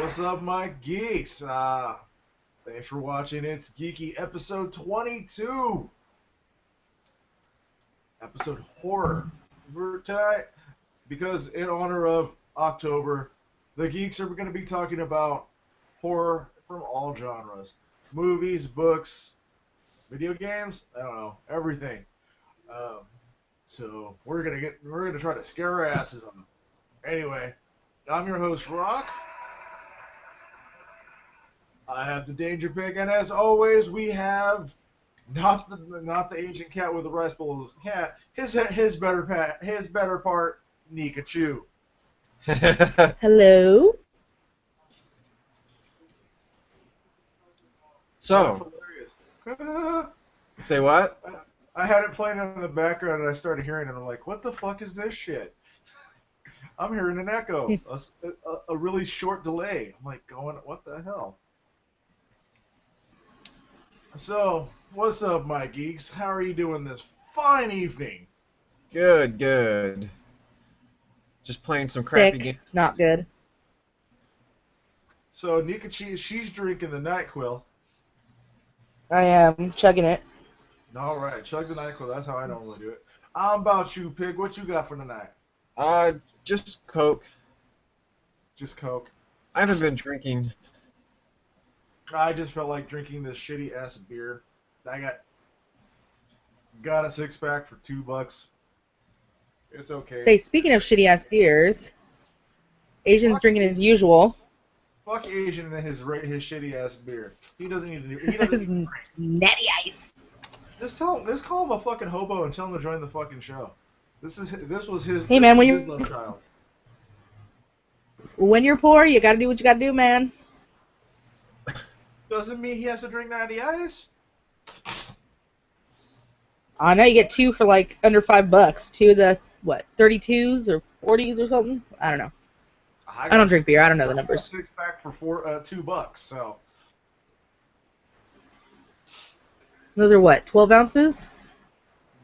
What's up, my geeks? Thanks for watching. It's Geeky episode 22. Episode horror. For tonight, because in honor of October, the geeks are going to be talking about horror from all genres. Movies, books, video games, I don't know, everything. Um, so we're gonna try to scare our asses on them. Anyway, I'm your host, Rock. I have the danger pick, and as always, we have not the Asian cat with the rice bowl's cat. His better part, Nikachu. Hello. That's So, hilarious. say what? I had it playing in the background, and I started hearing it. I'm like, what the fuck is this shit? I'm hearing an echo, a really short delay. I'm like, going, what the hell? So, what's up, my geeks? How are you doing this fine evening? Good, good. Just playing some crappy Sick. games. Not good. So, Nikachi, she's drinking the NyQuil. I am chugging it. All right, chug the NyQuil. That's how I normally do it. How about you, Pig? What you got for tonight? Just Coke. Just Coke. I haven't been drinking. I just felt like drinking this shitty ass beer. I got a six pack for $2. It's okay. Say, speaking of shitty ass beers, Asian's drinking as usual. Fuck Asian and his shitty ass beer. He doesn't need to do. He doesn't. This is Need to drink. natty ice. Just call him a fucking hobo and tell him to join the fucking show. This was his. Hey, man, this when was his you- love child. When you're poor, you gotta do what you gotta do, man. Doesn't mean he has to drink natty ice. I know you get two for like under $5. Two of the, what, 32s or 40s or something? I don't know. I don't drink beer. I don't know the numbers. Six pack for $2. So Those are what, 12 ounces?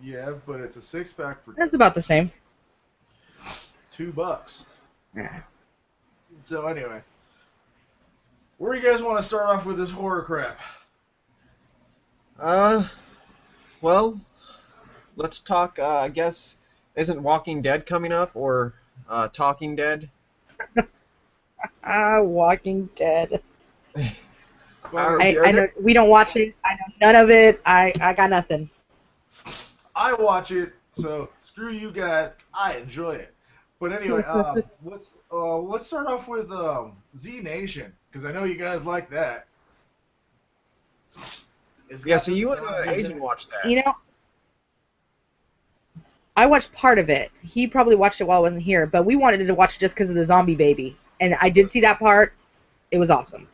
yeah, but it's a six pack for That's about the same. $2. Yeah. So anyway, where do you guys want to start off with this horror crap? Well, let's talk, I guess, isn't Walking Dead coming up, or, Talking Dead? Walking Dead. Well, I know we don't watch it. I know none of it. I got nothing. I watch it, so screw you guys. I enjoy it. But anyway, let's start off with Z Nation, because I know you guys like that. Yeah, so you and Asian watched that. You know, I watched part of it. He probably watched it while I wasn't here, but we wanted to watch it just because of the zombie baby. And I did see that part. It was awesome.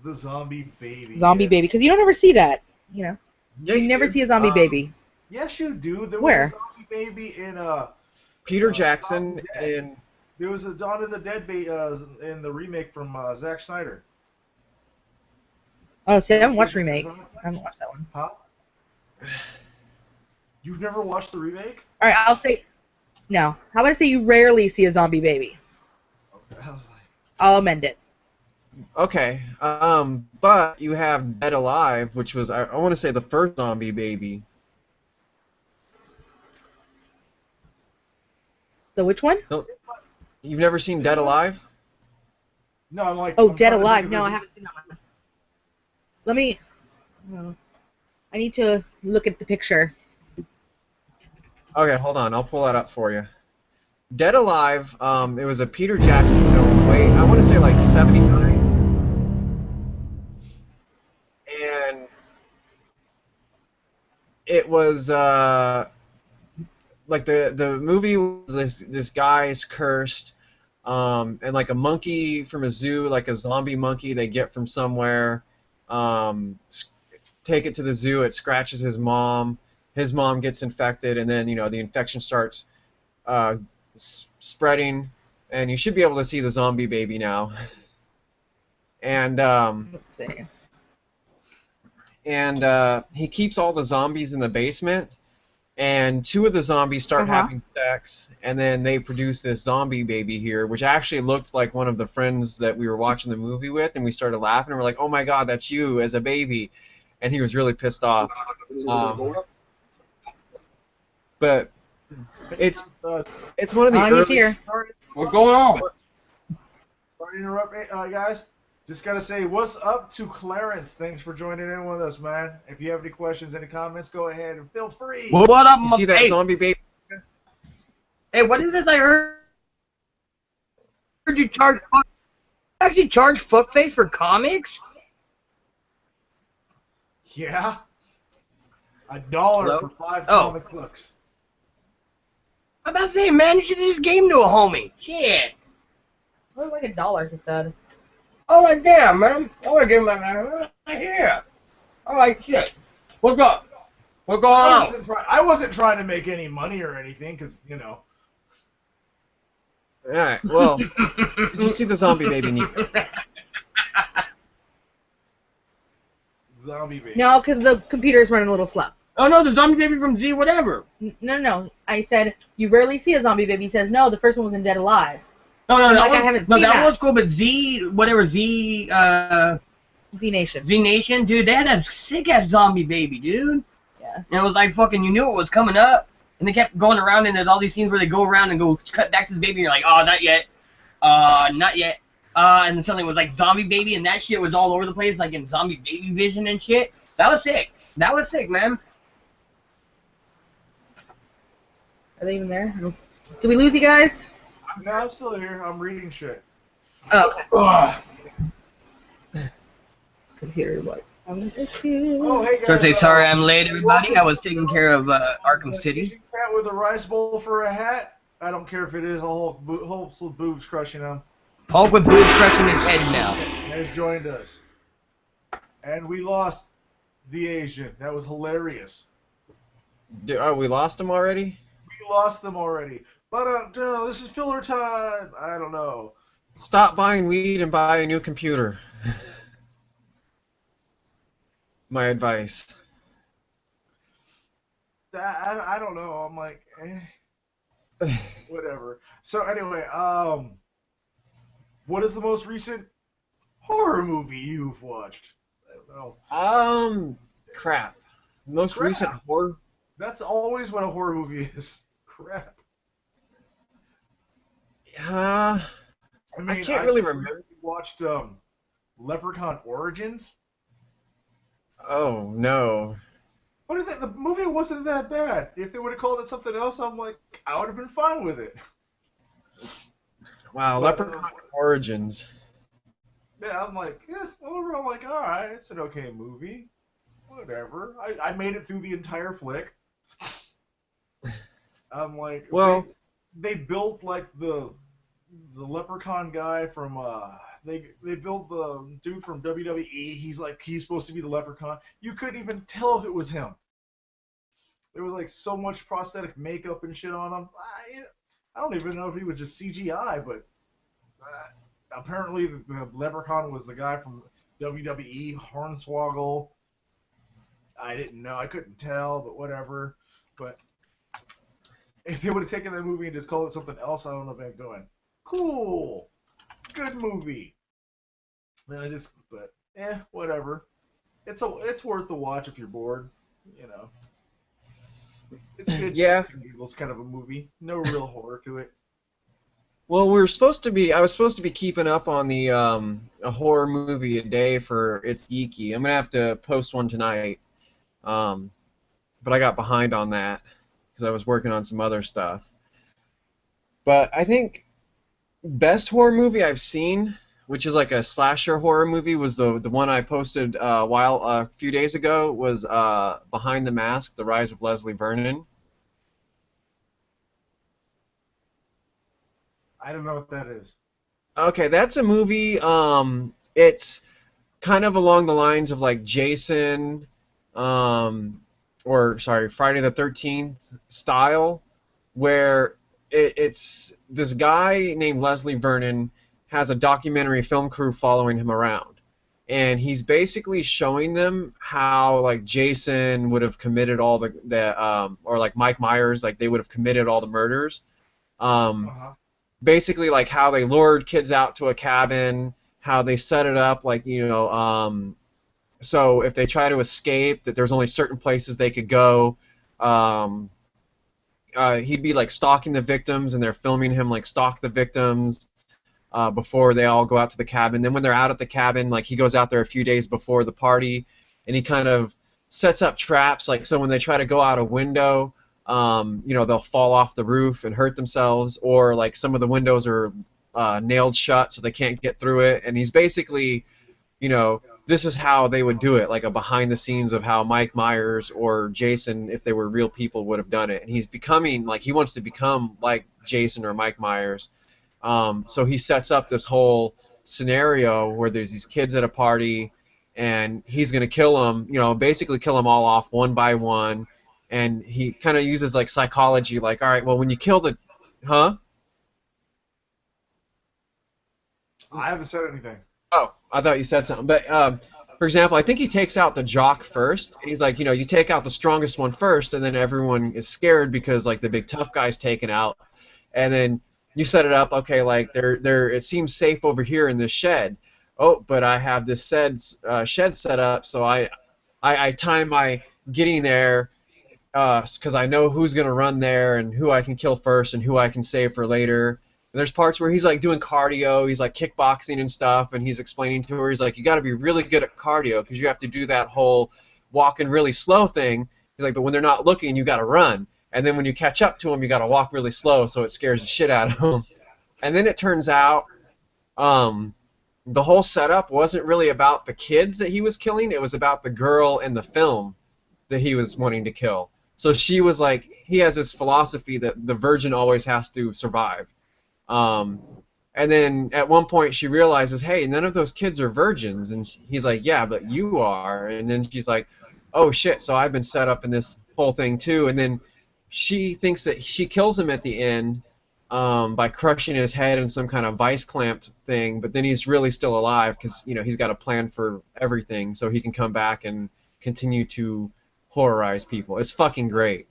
The zombie baby. Zombie baby, because you don't ever see that. You know, Yeah, you never did. see a zombie baby. Yes, you do. There Where? was a zombie baby in Peter Dawn Jackson of the Dead. and... There was a Dawn of the Dead in the remake from Zack Snyder. Oh, see, I haven't watched remake. I haven't watched that one. Huh? You've never watched the remake? All right, I'll say no. How about I say you rarely see a zombie baby? Okay, I was like, I'll amend it. Okay, but you have Dead Alive, which was, I want to say, the first zombie baby. The which one? You've never seen Dead Alive? no, I'm like. Oh, I'm Dead trying to think Alive. if No, I there's- haven't seen that one. Let me. I need to look at the picture. Okay, hold on. I'll pull that up for you. Dead Alive, it was a Peter Jackson film. Wait, I want to say like 79. And it was, like the movie was this guy's cursed, and like a monkey from a zoo, like a zombie monkey they get from somewhere, take it to the zoo, it scratches his mom gets infected, and then, you know, the infection starts spreading, and you should be able to see the zombie baby now. And Let's see. he keeps all the zombies in the basement, and two of the zombies start Uh-huh. having sex, and then they produce this zombie baby here, which actually looked like one of the friends that we were watching the movie with, and we started laughing, and we're like, oh my god, that's you as a baby, and he was really pissed off. But it's one of the He's early... here. What's going on? Sorry to interrupt, guys. Just gotta say, what's up to Clarence? Thanks for joining in with us, man. If you have any questions, any comments, go ahead and feel free. What up, You see that hey, zombie baby? hey, what is this? I heard you charge actually charge fuckface for comics? Yeah, $1 Hello? for 5 Oh. comic books. I'm about to say, man, you should have just gave him to a homie. Shit. Look like $1, he said. Oh, like, damn, man. I want to give him that, here. I'm like, shit. What's up? What's going on? I wasn't trying to make any money or anything, because, you know. Alright, well, did you see the zombie baby, Nico? Zombie baby. No, because the computer's running a little slow. Oh, no, the zombie baby from Z whatever. No. I said, you rarely see a zombie baby. He says, no, the first one was in Dead Alive. No, Like, that I haven't no, seen that that. one's cool, but Z, whatever, Z Z-Nation. Nation, dude, they had that sick-ass zombie baby, dude. Yeah. And it was like fucking, you knew it was coming up. And they kept going around, and there's all these scenes where they go around and go cut back to the baby, and you're like, oh, not yet. Not yet. And then suddenly it was like zombie baby, and that shit was all over the place, like in zombie baby vision and shit. That was sick. That was sick, man. Are they even there? Did we lose you guys? No, I'm still here. I'm reading shit. Oh, okay. Ugh. Computer's like, Oh, hey, guys. So I say sorry I'm late, everybody. I was taking care of Arkham City. Asian cat with a rice bowl for a hat. I don't care if it is a whole with boobs crushing him. Hulk with boobs crushing his head now. Has joined us, and we lost the Asian. That was hilarious. Oh, we lost him already? We lost them already. But no, this is filler time. I don't know. Stop buying weed and buy a new computer. My advice. I don't know. I'm like, whatever. So anyway, what is the most recent horror movie you've watched? I don't know. Crap. Most Crap. recent horror? That's always what a horror movie is. Crap. I can't really remember. Watched Leprechaun Origins. Oh, no. What is that? The movie wasn't that bad. If they would have called it something else, I'm like, I would have been fine with it. Wow, But, Leprechaun Origins. Yeah, I'm like, overall, I'm like, all right, it's an okay movie. Whatever. I made it through the entire flick. I'm like, Well, they built like the Leprechaun guy from they built the dude from WWE. He's supposed to be the Leprechaun. You couldn't even tell if it was him. There was like so much prosthetic makeup and shit on him. I don't even know if he was just CGI, but apparently the Leprechaun was the guy from WWE, Hornswoggle. I didn't know. I couldn't tell, but whatever. But if they would have taken that movie and just called it something else, I don't know if I'd go in. Cool. Good movie. But whatever. It's worth the watch if you're bored, you know. It's good. Yeah. It's kind of a movie. No real horror to it. well, I was supposed to be keeping up on the a horror movie a day for It's Geeky. I'm gonna have to post one tonight, but I got behind on that because I was working on some other stuff. But I think best horror movie I've seen, which is like a slasher horror movie, was the one I posted a few days ago, was Behind the Mask: The Rise of Leslie Vernon. I don't know what that is. Okay, that's a movie. It's kind of along the lines of like Jason, Friday the 13th style, where it's this guy named Leslie Vernon has a documentary film crew following him around, and he's basically showing them how like Jason would have committed all or like Mike Myers, like they would have committed all the murders. Basically like how they lured kids out to a cabin, how they set it up like, so if they try to escape, that there's only certain places they could go. He'd be like stalking the victims, and they're filming him like stalk the victims before they all go out to the cabin. Then when they're out at the cabin, like he goes out there a few days before the party, and he kind of sets up traps. Like so when they try to go out a window, they'll fall off the roof and hurt themselves, or like some of the windows are nailed shut so they can't get through it. And he's basically, this is how they would do it, like a behind the scenes of how Mike Myers or Jason, if they were real people, would have done it. And he's becoming, like, he wants to become like Jason or Mike Myers. So he sets up this whole scenario where there's these kids at a party, and he's going to kill them, basically kill them all off one by one. And he kind of uses, like, psychology, like, all right, well, when you kill the... Huh? I haven't said anything. Oh, I thought you said something. But, for example, I think he takes out the jock first. And he's like, you take out the strongest one first, and then everyone is scared because, like, the big tough guy's taken out. And then you set it up, okay, like, it seems safe over here in this shed. Oh, but I have this shed set up, so I time my getting there because I know who's going to run there and who I can kill first and who I can save for later. And there's parts where he's like doing cardio, he's like kickboxing and stuff, and he's explaining to her, he's like, you got to be really good at cardio because you have to do that whole walking really slow thing. He's like, but when they're not looking, you got to run. And then when you catch up to them, you got to walk really slow, so it scares the shit out of them. And then it turns out the whole setup wasn't really about the kids that he was killing, it was about the girl in the film that he was wanting to kill. So she was like, he has this philosophy that the virgin always has to survive. And then at one point she realizes, hey, none of those kids are virgins. And he's like, yeah, but you are. And then she's like, oh, shit, so I've been set up in this whole thing too. And then she thinks that she kills him at the end by crushing his head in some kind of vice clamped thing. But then he's really still alive because, he's got a plan for everything so he can come back and continue to horrorize people. It's fucking great.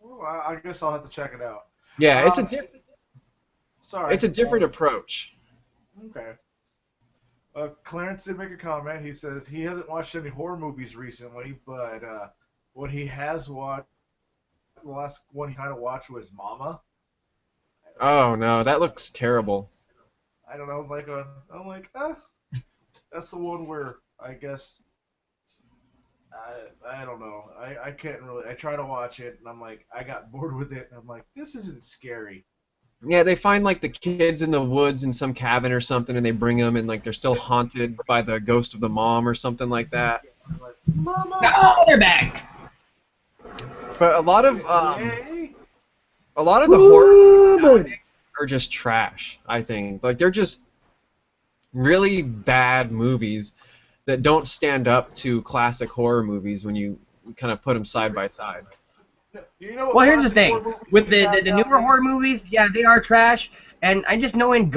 Well, I guess I'll have to check it out. Yeah, it's a different approach. Okay. Clarence did make a comment. He says he hasn't watched any horror movies recently, but what he has watched, the last one he kind of watched was Mama. Oh no, that looks terrible. I don't know. I'm like, that's the one where I guess I don't know. I can't really. I try to watch it, and I'm like, I got bored with it, and I'm like, this isn't scary. Yeah, they find like the kids in the woods in some cabin or something, and they bring them, and like they're still haunted by the ghost of the mom or something like that. Like, Mama! Oh, they're back. But a lot of the horror are just trash. I think like they're just really bad movies that don't stand up to classic horror movies when you kind of put them side by side. Well, here's the thing. With the newer horror movies, yeah, they are trash, and I just going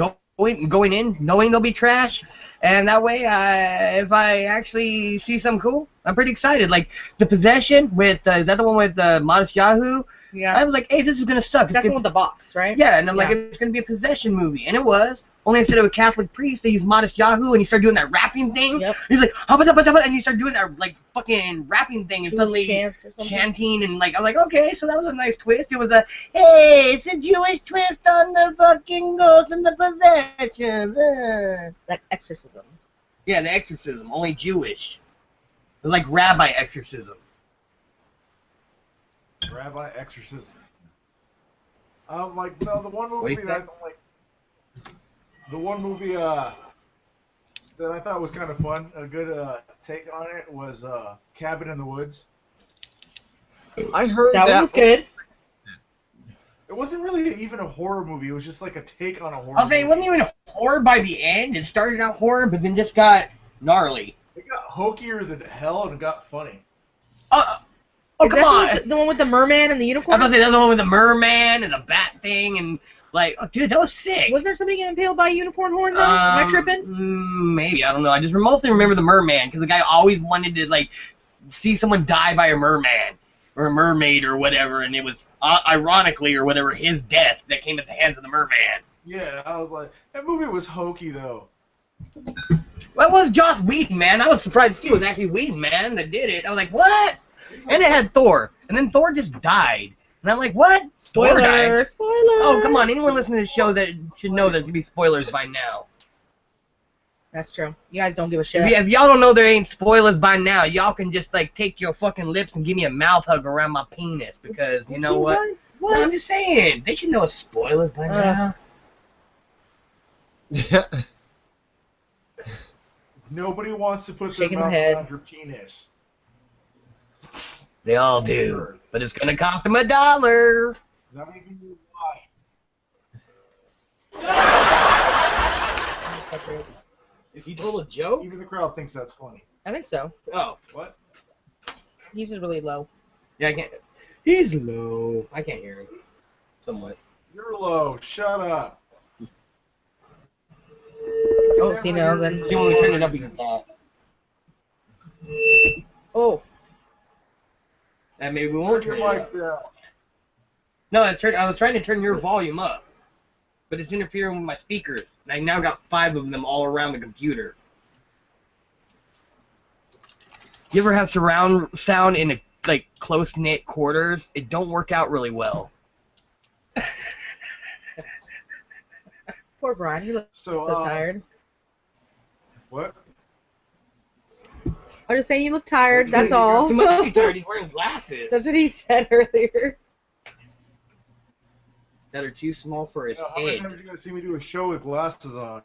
in, knowing they'll be trash, and that way, if I actually see something cool, I'm pretty excited. Like, The Possession with, is that the one with Modest Yahoo? Yeah. I was like, hey, this is going to suck. That's the one with the box, right? Yeah, and I'm like, it's going to be a possession movie, and it was. Only instead of a Catholic priest, they used Modest Yahoo, and he started doing that rapping thing. Yep. He's like, and you start doing that, like, fucking rapping thing, and suddenly chanting, and, like, I'm like, okay, so that was a nice twist. It was a, hey, it's a Jewish twist on the fucking ghost and the possession. Like exorcism. Yeah, the exorcism, only Jewish. It was like rabbi exorcism. Rabbi exorcism. Like, no, the one movie that I like. The one movie that I thought was kind of fun, a good take on it, was Cabin in the Woods. I heard that one was good. It wasn't really even a horror movie. It was just like a take on a horror I'll say it wasn't even a horror by the end. It started out horror, but then just got gnarly. It got hokier than hell, and it got funny. Oh, Is come that on. the one with the merman and the unicorn? I was about to say that's the one with the merman and the bat thing, and Like, oh, dude, that was sick. Was there somebody getting impaled by a unicorn horn though? Am I tripping? Maybe, I don't know. I just mostly remember the merman because the guy always wanted to like see someone die by a merman or a mermaid or whatever, and it was ironically or whatever his death that came at the hands of the merman. Yeah, I was like, that movie was hokey though. Well, it was Joss Whedon, man. I was surprised to see it was actually Whedon, man, that did it. I was like, what? And it had Thor, and then Thor just died. And I'm like, what? Thor died? Spoiler! Oh, come on. Anyone listening to the show that should know there's going to be spoilers by now. That's true. You guys don't give a shit. If y'all don't know there ain't spoilers by now, y'all can just, like, take your fucking lips and give me a mouth hug around my penis, because, you know what? What? No, I'm just saying. They should know spoilers by now. Nobody wants to put Shaking their my mouth head. around your penis. They all do. But it's going to cost them $1. Not even your wife. If you told a joke? Even the crowd thinks that's funny. I think so. Oh. What? He's just really low. Yeah, I can't. He's low. I can't hear him. Somewhat. You're low. Shut up. Oh, see, no, then. See, when we turn it up, we can talk. Oh. And maybe we won't turn your it mic up. down. No, I was trying to turn your volume up, but it's interfering with my speakers. And I now got 5 of them all around the computer. You ever have surround sound in like close-knit quarters? It don't work out really well. Poor Brian. He looks so tired. What? I was just saying you look tired. That's all. He must be tired. He's wearing glasses. That's what he said earlier. That are too small for his How many head. times are you going to see me do a show with glasses on?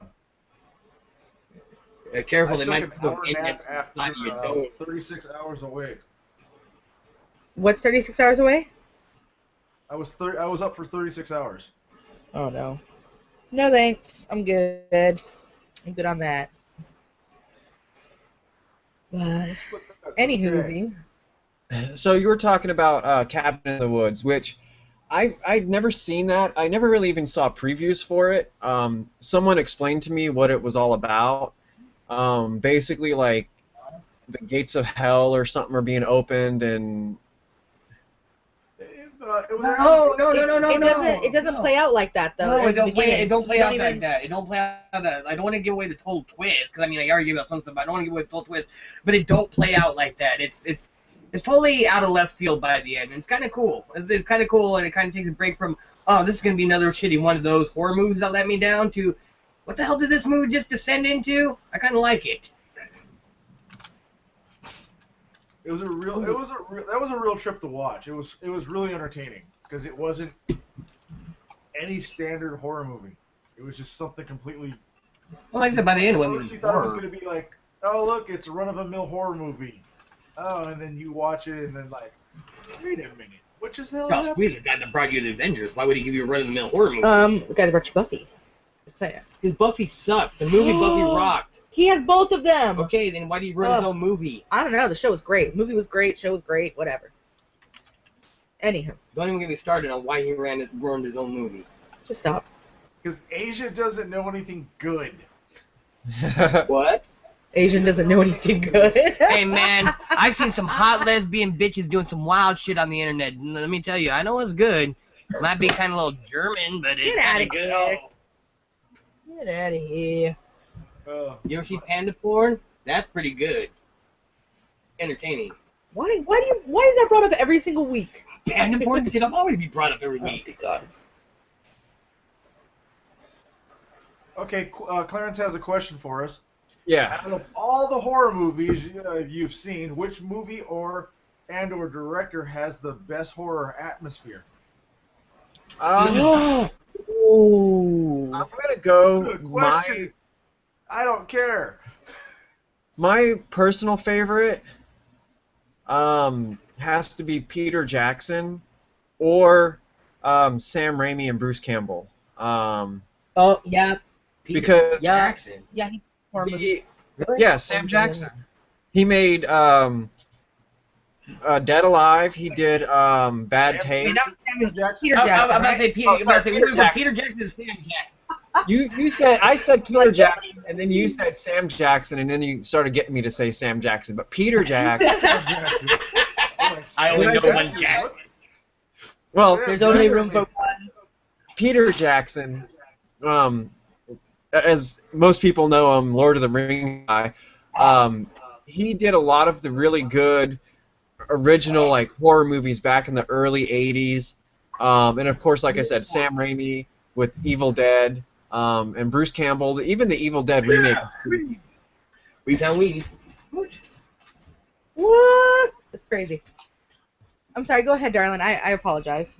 Careful, I they took might an go hour in nap there. after You don't. 36 hours awake. What's 36 hours away? I was up for 36 hours. Oh, no. No, thanks. I'm good. I'm good on that. But, That's anywho, okay. So you were talking about Cabin in the Woods, which I've never seen that. I never really even saw previews for it. Someone explained to me what it was all about. Basically, like the gates of hell or something are being opened, and It doesn't play out like that though. No, at the it don't play beginning. out like that. It don't play out that. I don't want to give away the total twist because I mean I already gave out some stuff, but I don't want to give away the total twist. But it don't play out like that. It's totally out of left field by the end. And it's kind of cool. It's kind of cool, and it kind of takes a break from this is gonna be another shitty one of those horror movies that let me down to what the hell did this movie just descend into? I kind of like it. That was a real trip to watch. It was really entertaining because it wasn't any standard horror movie. It was just something completely. Well, like I said, by the end, it At wasn't first you even thought it was horror. going to be like, oh look, it's a run-of-the-mill horror movie. Oh, and then you watch it and then like, wait a minute, what just the hell Joss happened? Whedon, the guy that brought you the Avengers. Why would he give you a run-of-the-mill horror movie? The guy that brought you Buffy. Just saying. His Buffy sucked. The movie Buffy rocked. He has both of them. Okay, then why do you run his own movie? I don't know. The show was great. The movie was great. Show was great. Whatever. Anyhow, Don't even get me started on why he ruined his own movie. just stop. Because Asia doesn't know anything good. What? Asian doesn't know anything good. Hey man, I've seen some hot lesbian bitches doing some wild shit on the internet. And let me tell you, I know it's good. It might be kind of a little German, but it's Get kind outta of good. here. Get out of here. You ever see panda porn? That's pretty good. Entertaining. Why is that brought up every single week? Panda porn should always be brought up every week. Oh, God. Okay, Clarence has a question for us. yeah. Out of all the horror movies you've seen, which movie or director has the best horror atmosphere? I'm Ooh. gonna go. Good question. I don't care. My personal favorite has to be Peter Jackson or Sam Raimi and Bruce Campbell. Oh, yeah. Because Jackson. Yeah, he's horror movie. yeah, Sam Jackson. He made Dead Alive. He did Bad Yeah, Taste. Not Samuel Jackson. Peter I'm Jackson. about to say Peter. Oh, sorry, Peter Jackson. Peter Jackson and Sam Jackson. You said I said Peter Jackson, and then you said Sam Jackson, and then you started getting me to say Sam Jackson, but Peter Jackson. Jackson. I only What know I said one to you, Jackson. Well, There's only room for one. Peter Jackson, as most people know him, Lord of the Rings guy. He did a lot of the really good original like horror movies back in the early '80s, and of course, like I said, Sam Raimi with Evil Dead, and Bruce Campbell. Even the Evil Dead remake. We found weed. What? That's crazy. I'm sorry. Go ahead, darling. I apologize.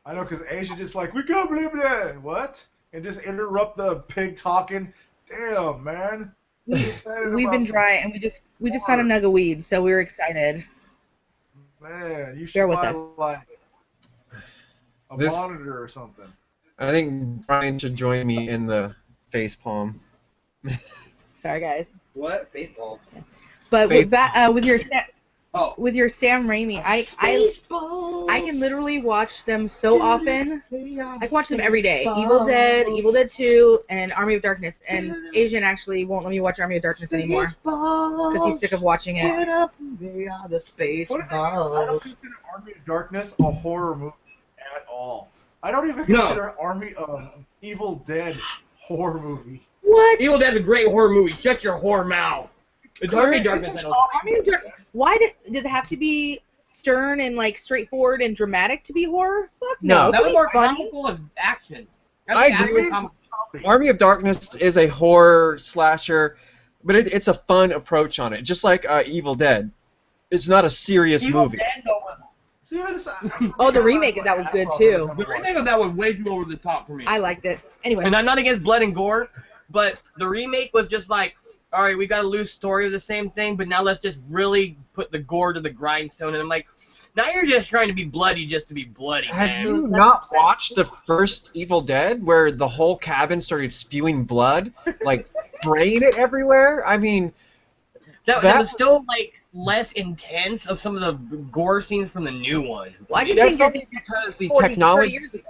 I know, because Asia just like, we can't believe that. What? And just interrupt the pig talking. Damn, man. We've been dry, and we just found a nug of weed, so we were excited. Man, you should Bear with buy, us. like, a This- monitor or something. I think Brian should join me in the face palm. Sorry, guys. What? Baseball. But Faith- with that, with your Oh. with your Sam Raimi, I can literally watch them so often. I can watch them every day. Evil Dead, Evil Dead 2, and Army of Darkness. And Asian actually won't let me watch Army of Darkness anymore because he's sick of watching it. Get up, they are the space What I don't consider Army of Darkness a horror movie at all. I don't even consider Army of Evil Dead horror movie. What? Evil Dead's a great horror movie. Shut your whore mouth. It's Army of It's Darkness. a- I don't. Army of Darkness. Why does it have to be stern and like straightforward and dramatic to be horror? Fuck no. No. It That can was be more funny. comical of action. I agree. Army of Darkness is a horror slasher, but it's a fun approach on it, just like Evil Dead. It's not a serious movie. See, Oh, the remake of that was good, too. The remake of that was way too over the top for me. I liked it. Anyway. And I'm not against blood and gore, but the remake was just like, all right, we got a loose story of the same thing, but now let's just really put the gore to the grindstone. And I'm like, now you're just trying to be bloody just to be bloody, Have man. you not watched the first Evil Dead, where the whole cabin started spewing blood, like spraying it everywhere? I mean, That was still like less intense of some of the gore scenes from the new one. Well, I just that's think you're only because the 40, 30 technology. years ago.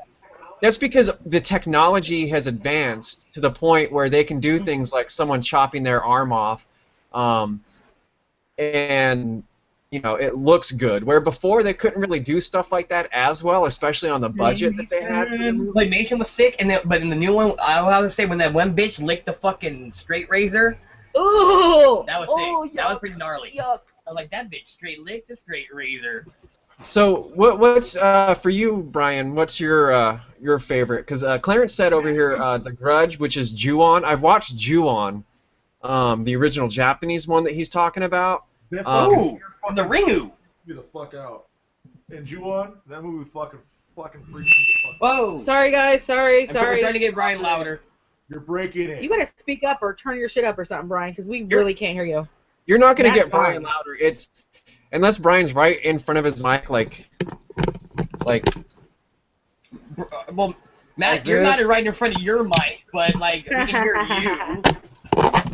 That's because the technology has advanced to the point where they can do things like someone chopping their arm off, and it looks good. Where before they couldn't really do stuff like that as well, especially on the budget that they had for the movie. Claymation was sick, but in the new one, I would have to say when that one bitch licked the fucking straight razor, Ooh! that was Oh, sick. That was yuck, pretty gnarly. Yuck. I was like, that bitch straight licked the straight razor. So what's for you, Brian? What's your favorite? Because Clarence said over here, The Grudge, which is Ju-on. I've watched Ju-on, the original Japanese one that he's talking about. Ooh, the Ringu. Get the fuck out. And Ju-on, that movie fucking freaks me the fuck out. Whoa. Sorry, guys. Sorry. We're trying to get Brian louder. You're breaking it. You gotta speak up or turn your shit up or something, Brian, because we really can't hear you. You're not going to That's get Brian fine. louder. It's unless Brian's right in front of his mic, like. Well, Matt, Like you're this? not right in front of your mic, but like we can hear you.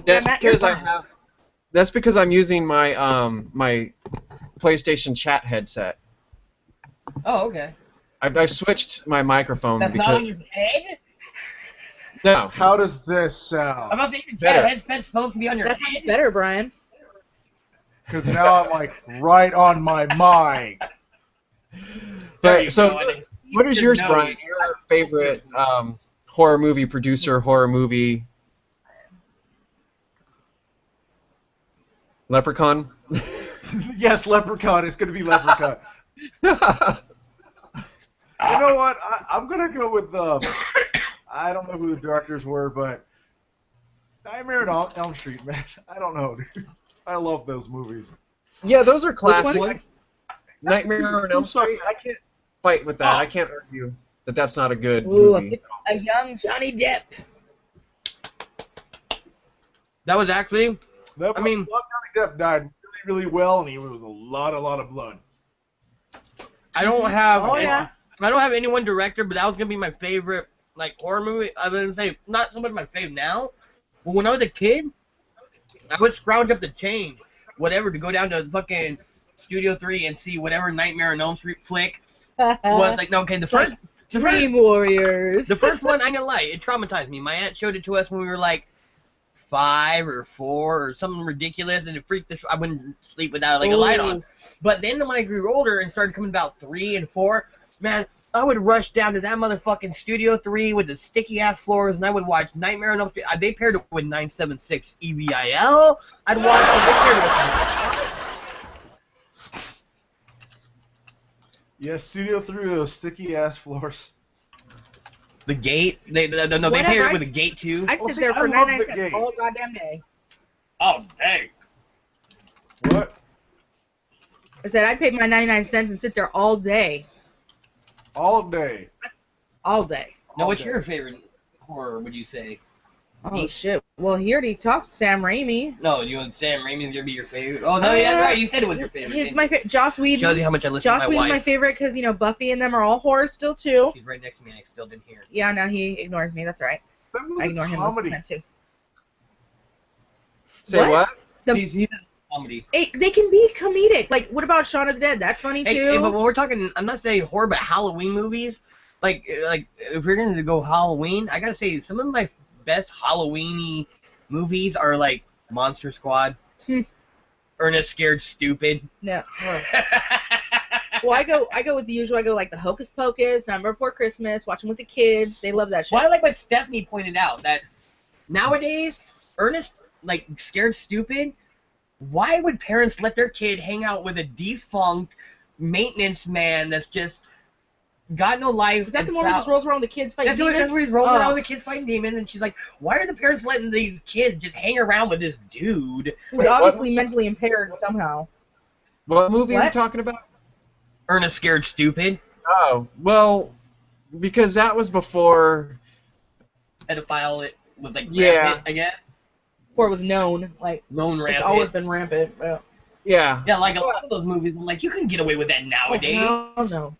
That's Matt, because you're I fine. have. That's because I'm using my my PlayStation chat headset. Oh, okay. I've switched my microphone That's because not on your head. no. How does this I'm sound? about to say your Better. chat headset's supposed to be on your That head. sounds better, Brian. Because now I'm like right on my mic. There you So go, and it's- what is your yours, nose. Brian? Your favorite horror movie producer, horror movie? Leprechaun. Yes, Leprechaun. It's gonna be Leprechaun. You know what? I'm gonna go with I don't know who the directors were, but Nightmare on Elm Street, man. I don't know, dude. I love those movies. Yeah, those are classic. one? Nightmare on Elm Street. I can't fight with that. I can't argue that that's not a good Ooh, movie. a young Johnny Depp. That was actually. That I mean- Johnny Depp died really, really well, and he was a lot of blood. I don't have. Oh, yeah. I don't have any one director, but that was gonna be my favorite like horror movie. I would say not so much my fave now, but when I was a kid, I would scrounge up the change, whatever, to go down to fucking Studio 3 and see whatever Nightmare on Elm Street flick was like. No, okay, Dream Warriors. the first one, I'm gonna lie, it traumatized me. My aunt showed it to us when we were like 5 or 4 or something ridiculous, and it freaked the. I wouldn't sleep without like a light on. But then when I grew older and started coming about 3 and 4, man, I would rush down to that motherfucking Studio 3 with the sticky ass floors, and I would watch Nightmare on Elm Street. They paired it with 976 EVIL. I'd watch it. They paired it with. Yes, Studio 3 with those sticky ass floors. The Gate. They paired it with the Gate too. I'd sit there for 99 cents all goddamn day. Oh dang. What? I said I'd pay my 99 cents and sit there all day. All day. All day. Now, what's your favorite horror, would you say? Oh, shit. Well, he already talked to Sam Raimi. No, you and Sam Raimi's gonna be your favorite. Oh, no, yeah, right. You said it was your favorite. It's my favorite. Joss Whedon. Shows you how much I listen to my wife. Joss Whedon's my favorite because, you know, Buffy and them are all horror still, too. She's right next to me and I still didn't hear. Yeah, no, he ignores me. That's all right. I ignore him most of the time, too. Say what? He's a comedy. They can be comedic. Like, what about Shaun of the Dead? That's funny, too. Hey, but when we're talking, I'm not saying horror, but Halloween movies. Like if we're going to go Halloween, I got to say, some of my best Halloween-y movies are, like, Monster Squad. Ernest Scared Stupid. No. Well, I go with the usual. I go like the Hocus Pocus, Nightmare Before Christmas, watch them with the kids. They love that shit. Well, I like what Stephanie pointed out, that nowadays, Ernest, like, Scared Stupid, why would parents let their kid hang out with a defunct maintenance man that's just got no life? Is that the one where he just rolls around with the kids fighting demons? That's where he's rolling around with the kids fighting demons, and she's like, why are the parents letting these kids just hang around with this dude? Who's obviously mentally impaired somehow. What movie are you talking about? Ernest Scared Stupid. Oh, well, because that was before... Pedophile, it was like rampant, I guess. Before it was known, like, known rampant. It's always been rampant. Yeah. Yeah, like a lot of those movies, I'm like, you couldn't get away with that nowadays. Oh, no.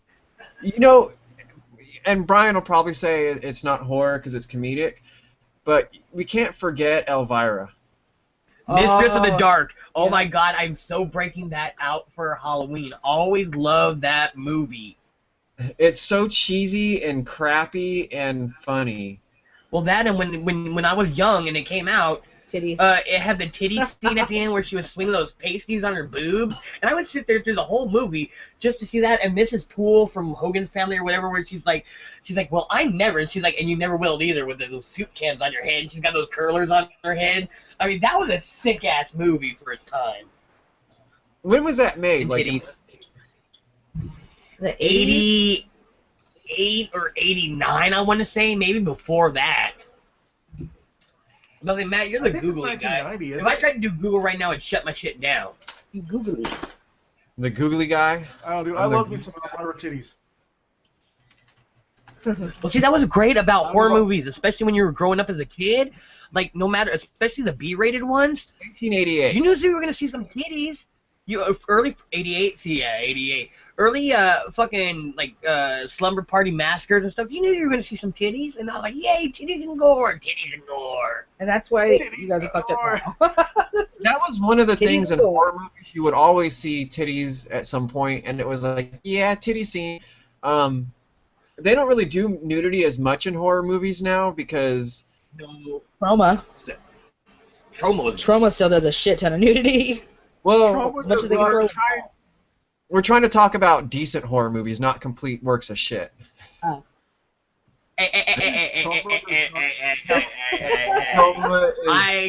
You know, and Brian will probably say it's not horror because it's comedic, but we can't forget Elvira. Mistress of the Dark. Oh my God, I'm so breaking that out for Halloween. Always loved that movie. It's so cheesy and crappy and funny. Well, that and when I was young and it came out, titties. It had the titty scene at the end where she was swinging those pasties on her boobs, and I would sit there through the whole movie just to see that. And Mrs. Poole from Hogan's Family or whatever, where she's like, well, I never, and she's like, and you never will either, with those soup cans on your head. And she's got those curlers on her head. I mean, that was a sick ass movie for its time. When was that made? And like the 88 or 89, I want to say, maybe before that. Nothing, Matt, you're the Googly guy. If I tried to do Google right now, it'd shut my shit down. You Googly. The Googly guy? I don't do. I love me some Elvira titties. Well, see, that was great about horror movies, especially when you were growing up as a kid. Like, no matter, especially the B-rated ones. 1988. You knew you were gonna see some titties. Early 88. See, yeah, 88. Early fucking like slumber party massacres and stuff. You knew you were gonna see some titties, and I was like, yay, titties and gore, titties and gore. And that's why you guys are fucked up now. That was one of the things in horror movies. You would always see titties at some point, and it was like, yeah, titty scene. They don't really do nudity as much in horror movies now because Trauma still does a shit ton of nudity. Well, as much as they can throw. We're trying to talk about decent horror movies, not complete works of shit. Oh. I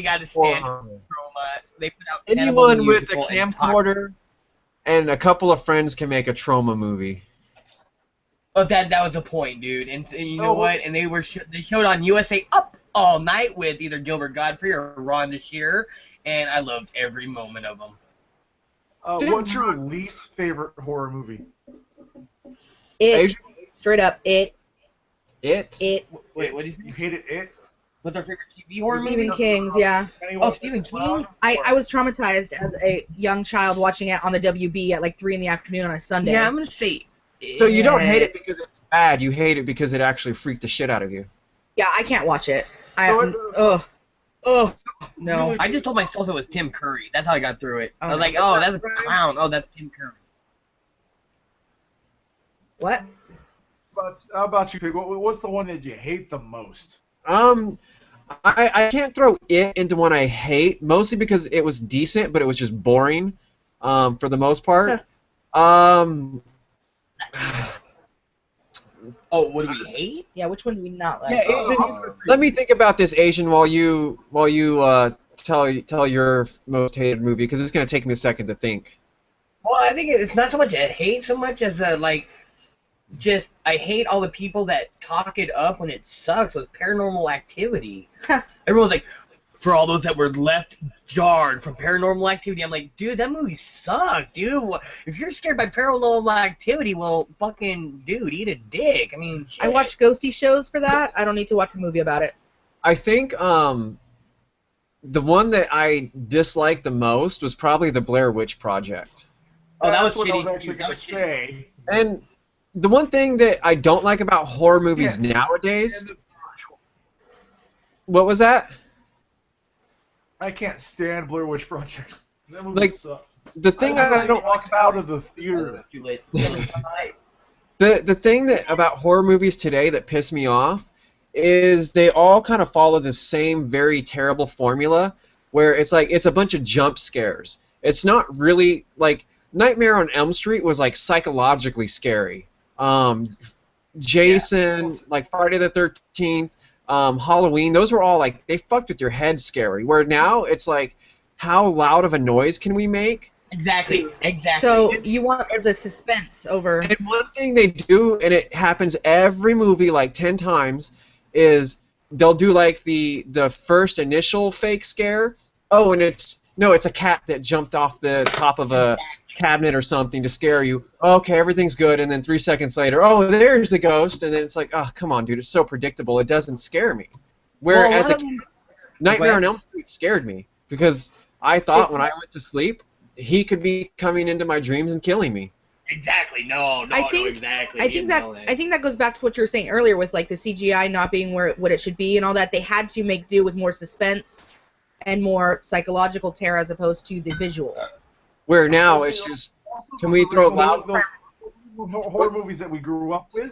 gotta stand for Trauma. They put out anyone with a camcorder and a couple of friends can make a Trauma movie. Oh, that was the point, dude. And you know what? And they showed on USA Up all night with either Gilbert Gottfried or Ron Shearer, and I loved every moment of them. What's your least favorite horror movie? It. Straight up, It. It? Wait, what did you hated It? What's our favorite TV horror movie? Stephen King's, yeah. Oh, Stephen King? I was traumatized as a young child watching it on the WB at like 3 in the afternoon on a Sunday. Yeah, I'm going to say... So you don't hate it because it's bad, you hate it because it actually freaked the shit out of you. Yeah, I can't watch it. Oh no. I just told myself it was Tim Curry. That's how I got through it. I was Oh. like, oh, that's a clown. Oh, that's Tim Curry. What? But how about you, Pig? What's the one that you hate the most? I can't throw it into one I hate, mostly because it was decent, but it was just boring, for the most part. Oh, what do we hate? Yeah, which one do we not like? Yeah, Asian. Let me think about this, Asian, while you tell your most hated movie, because it's gonna take me a second to think. Well, I think it's not so much a hate so much as a, like, just I hate all the people that talk it up when it sucks. So it's Paranormal Activity. Everyone's like, for all those that were left jarred from Paranormal Activity, I'm like, dude, that movie sucked, dude. If you're scared by Paranormal Activity, well, fucking, dude, eat a dick. I mean, shit. I watched ghosty shows for that. I don't need to watch a movie about it. I think the one that I disliked the most was probably the Blair Witch Project. Oh, that was That's what I was shitty. actually That gonna was shitty. say. And the one thing that I don't like about horror movies Yes. nowadays. What was that? I can't stand Blair Witch Project. That movie Like, sucks. The thing I don't like walk out of the theater. Too late. the thing that about horror movies today that piss me off is they all kind of follow the same very terrible formula where it's like it's a bunch of jump scares. It's not really like Nightmare on Elm Street was like psychologically scary. Jason, like Friday the 13th, Halloween, those were all like they fucked with your head scary. Where now it's like how loud of a noise can we make? Exactly. So you want the suspense over. And one thing they do, and it happens every movie like 10 times, is they'll do like the first initial fake scare. Oh, and it's a cat that jumped off the top of a cabinet or something to scare you. Okay, everything's good, and then 3 seconds later, oh, there's the ghost, and then it's like, oh, come on, dude, it's so predictable, it doesn't scare me. Whereas Nightmare on Elm Street scared me because I thought when I went to sleep, he could be coming into my dreams and killing me. Exactly. I think that goes back to what you were saying earlier with like the CGI not being what it should be and all that. They had to make do with more suspense and more psychological terror as opposed to the visual. Where now it's just, can we throw loud? Those horror movies that we grew up with,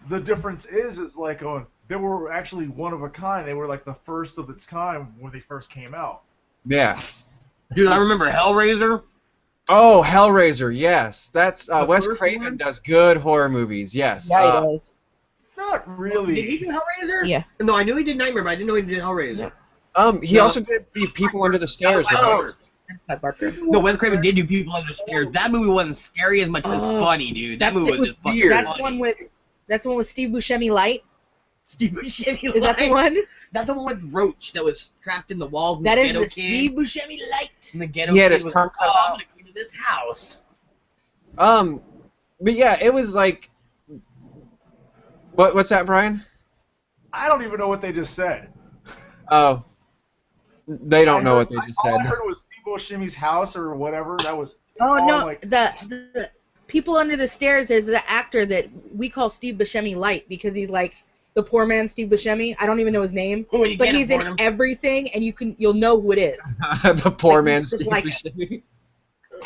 the difference is like they were actually one of a kind. They were like the first of its kind when they first came out. Yeah. Dude, I remember Hellraiser. Oh, Hellraiser, yes. That's Wes first Craven one? does good horror movies, yes. Yeah, he does. Not really. Did he do Hellraiser? Yeah. No, I knew he did Nightmare, but I didn't know he did Hellraiser. He also did the People Under the Stairs. Pat Barker. No, Wes Craven did do People Under the Stairs. That movie wasn't scary as much as funny, dude. That movie was just fucking weird. That's the one with Steve Buscemi Light. Steve Buscemi. Is that the one? That's the one with Roach that was trapped in the walls. And That the is ghetto the kid. Steve Buscemi Light. And the ghetto He had kid his was tongue like, cut oh, out. I'm gonna go to this house. But yeah, it was like, what's that, Brian? I don't even know what they just said. Oh, they don't know what they just All I said. heard was Steve Buscemi's house or whatever. That was. Oh all no, like, the People Under the Stairs. There's the actor that we call Steve Buscemi Light because he's like the poor man Steve Buscemi. I don't even know his name, When you but can't he's in afford him. everything, and you'll know who it is. The poor Like, man just Steve like- Buscemi.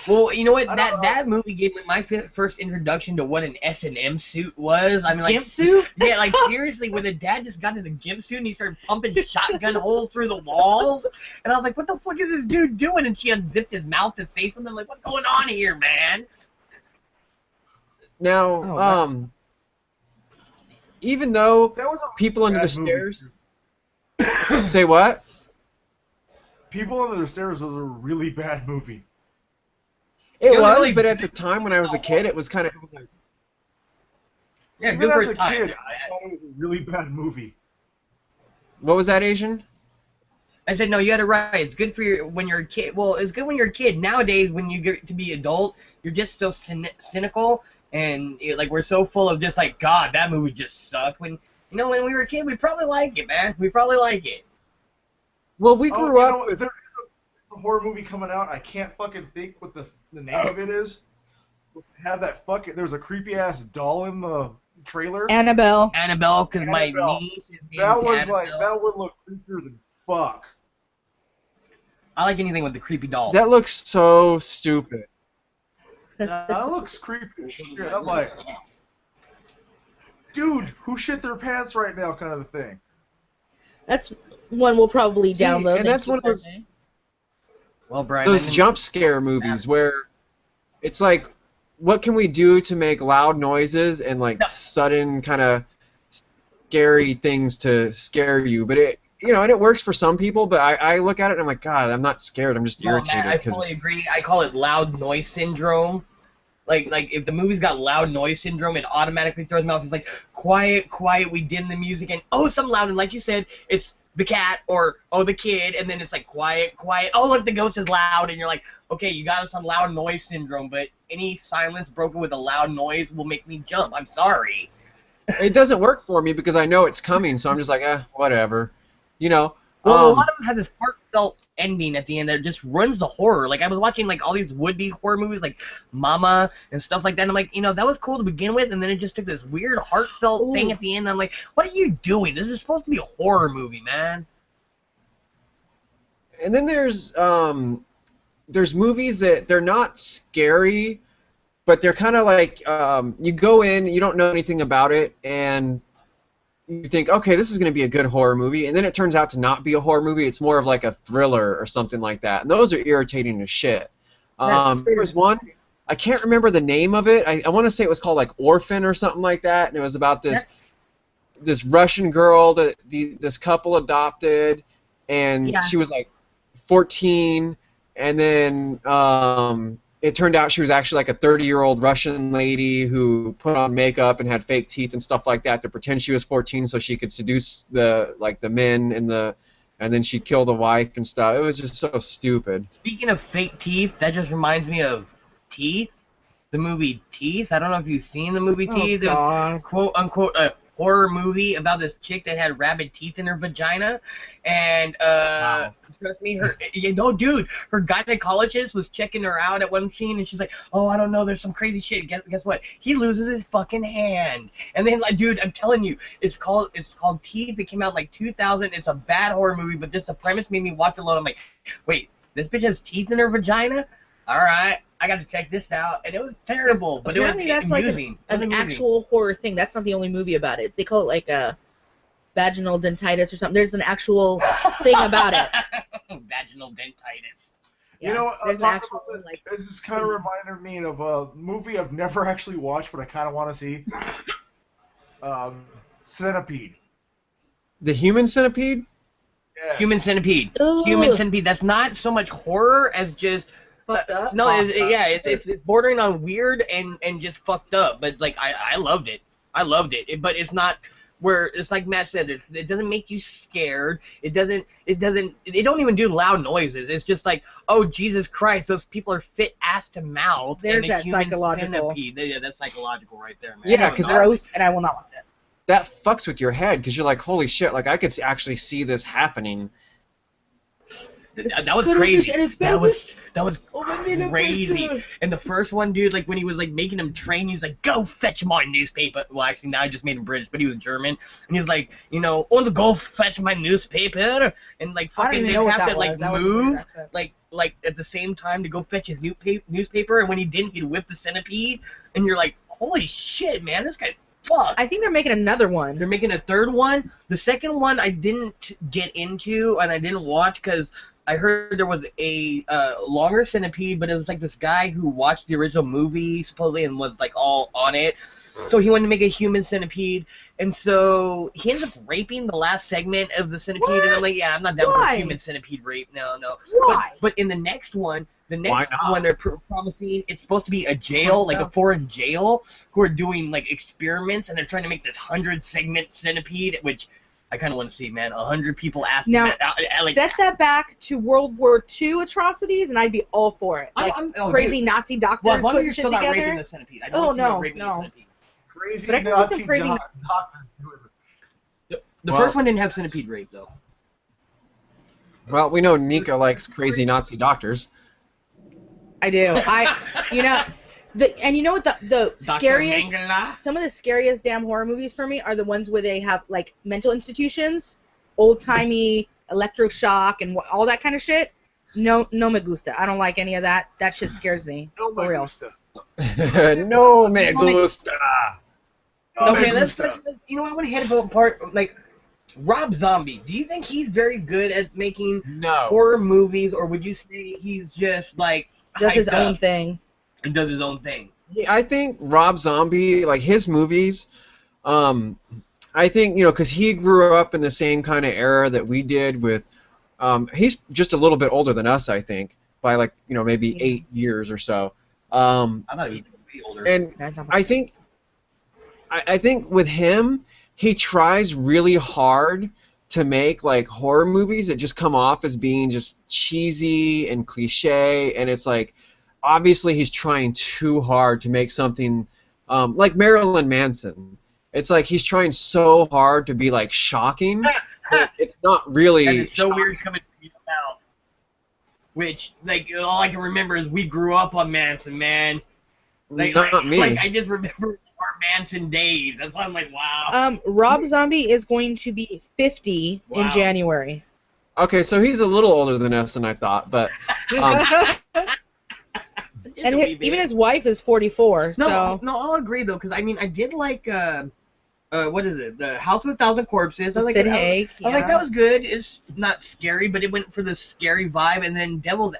Well, you know what? I don't know. That movie gave me my first introduction to what an S&M suit was. I mean, like, Gimp suit? yeah, like seriously, when the dad just got in the gimp suit and he started pumping shotgun holes through the walls, and I was like, "What the fuck is this dude doing?" And she unzipped his mouth to say something. I'm like, "What's going on here, man?" Now, Oh, wow. even though that was a People Under the bad movie. Stairs. Say what? People Under the Stairs was a really bad movie. It was was, really- but at the time when I was a kid, it was kind of like, Yeah, Even good for as a his time. kid, I thought it was a really bad movie. what was that, Asian? I said, no, you had it right. It's good for when you're a kid. Well, it's good when you're a kid. Nowadays, when you get to be adult, you're just so cynical, and like we're so full of just like, God, that movie just sucked. When when we were a kid, we probably like it, man. We probably like it. Well, we Oh, grew you up know, with. there is a horror movie coming out. I can't fucking think what the name of it is. Have that fucking. There's a creepy ass doll in the trailer. Annabelle. Annabelle, because my Annabelle. niece is named That was Annabelle. like that would look creepier than fuck. I like anything with the creepy doll. That looks so stupid. That looks creepy as shit. I'm like, dude, who shit their pants right now, kind of a thing. That's one we'll probably See, download. and that's one of those Brian, those jump scare movies where it's like, what can we do to make loud noises and like sudden kind of scary things to scare you? But it, you know, and it works for some people. But I look at it and I'm like, God, I'm not scared. I'm just irritated. Man, I fully agree. I call it loud noise syndrome. Like if the movie's got loud noise syndrome, it automatically throws me off. It's like, quiet, quiet, we dim the music, and oh, something loud, and like you said, it's the cat, or oh, the kid, and then it's like, quiet, quiet, oh, look, the ghost is loud, and you're like, okay, you got us on loud noise syndrome, but any silence broken with a loud noise will make me jump. I'm sorry. It doesn't work for me because I know it's coming, so I'm just like, whatever. You know? Well, a lot of them have this heartfelt ending at the end that just runs the horror. Like, I was watching, like, all these would-be horror movies, like Mama and stuff like that, and I'm like, you know, that was cool to begin with, and then it just took this weird heartfelt thing at the end, and I'm like, what are you doing? This is supposed to be a horror movie, man. And then there's movies that they're not scary, but they're kind of like, you go in, you don't know anything about it, and you think, okay, this is going to be a good horror movie, and then it turns out to not be a horror movie. It's more of like a thriller or something like that, and those are irritating as shit. There was one, I can't remember the name of it. I want to say it was called like Orphan or something like that, and it was about this Russian girl that this couple adopted, and she was like 14, and then it turned out she was actually like a 30-year-old Russian lady who put on makeup and had fake teeth and stuff like that to pretend she was 14 so she could seduce the men and then she'd kill the wife and stuff. It was just so stupid. Speaking of fake teeth, that just reminds me of Teeth, the movie Teeth. I don't know if you've seen the movie Teeth. It was, quote unquote, a horror movie about this chick that had rabbit teeth in her vagina, and trust me, her gynecologist was checking her out at one scene, and she's like, oh, I don't know, there's some crazy shit. Guess what? He loses his fucking hand, and then, like, dude, I'm telling you, it's called Teeth. It came out like 2000. It's a bad horror movie, but just the premise made me watch it alone. I'm like, wait, this bitch has teeth in her vagina? All right, I got to check this out, and it was terrible, but apparently it was amusing. Like an actual horror thing. That's not the only movie about it. They call it like a vaginal dentitis or something. There's an actual thing about it. Vaginal dentitis. Yeah, you know, there's an actual like. This just kind of reminded me of a movie I've never actually watched, but I kind of want to see. Centipede. The Human Centipede? Yes. Human Centipede. Ooh. Human Centipede. That's not so much horror as just. No, it's bordering on weird and just fucked up. But like I loved it. But it's not where it's like Matt said. It doesn't make you scared. It don't even do loud noises. It's just like, oh Jesus Christ, those people are fit ass to mouth. There's and that psychological. Centipede. Yeah, that's psychological right there, man. Yeah, because gross, and I will not watch it. That fucks with your head because you're like, holy shit! Like I could actually see this happening. That was crazy. That was crazy. And the first one, dude, like when he was like making him train, he's like, "Go fetch my newspaper." Well, actually, now I just made him British, but he was German, and he's like, you know, "On the go fetch my newspaper," and like fucking they have to like move, like at the same time to go fetch his newspaper, and when he didn't, he'd whip the centipede, and you're like, "Holy shit, man, this guy's." Fuck. I think they're making another one. They're making a third one. The second one I didn't get into and I didn't watch because I heard there was a longer centipede, but it was like this guy who watched the original movie supposedly and was like all on it. So he wanted to make a human centipede, and so he ends up raping the last segment of the centipede. What? And I'm like, yeah, I'm not down for human centipede rape. No. Why? But in the next one, they're promising it's supposed to be a jail, like a foreign jail, who are doing like experiments, and they're trying to make this 100-segment centipede, which I kind of want to see, man. 100 people asked now, like, set that back to World War II atrocities, and I'd be all for it. Like crazy Nazi doctors well, as long as putting you're shit still together. Not raping the centipede. I don't want to see raping the centipede. Crazy Nazi doctors. The first one didn't have centipede rape, though. Well, we know Nika likes crazy Nazi doctors. I do. You know what the scariest, Mengele? some of the scariest damn horror movies for me are the ones where they have like mental institutions, old timey electroshock and all that kind of shit. No me gusta. I don't like any of that. That shit scares me. No For me real. gusta. No me gusta. No Okay, me let's gusta. you know what, I want to hit about part like Rob Zombie. Do you think he's very good at making No. horror movies, or would you say he's just like Does his hyped own up thing. and does his own thing? Yeah, I think Rob Zombie, like his movies, I think, because he grew up in the same kind of era that we did with, he's just a little bit older than us, I think, by like, maybe 8 years or so. I thought he was way older. And That's not I think, I think with him, he tries really hard to make like horror movies that just come off as being just cheesy and cliche, and it's like, obviously he's trying too hard to make something like Marilyn Manson. It's like he's trying so hard to be like shocking, but it's not really. That is so shocking. weird coming from your mouth. Which, like, all I can remember is we grew up on Manson, man. Not me. Like, I just remember our Manson days. That's why I'm like, wow. Rob Zombie is going to be 50 in Wow. January. Okay, so he's a little older than us than I thought, but And even his wife is 44. So No, I'll agree though, because I mean, I did like what is it? The House of a Thousand Corpses. I was like, Sid I Haig. was like, that was good. It's not scary, but it went for the scary vibe. And then Devil's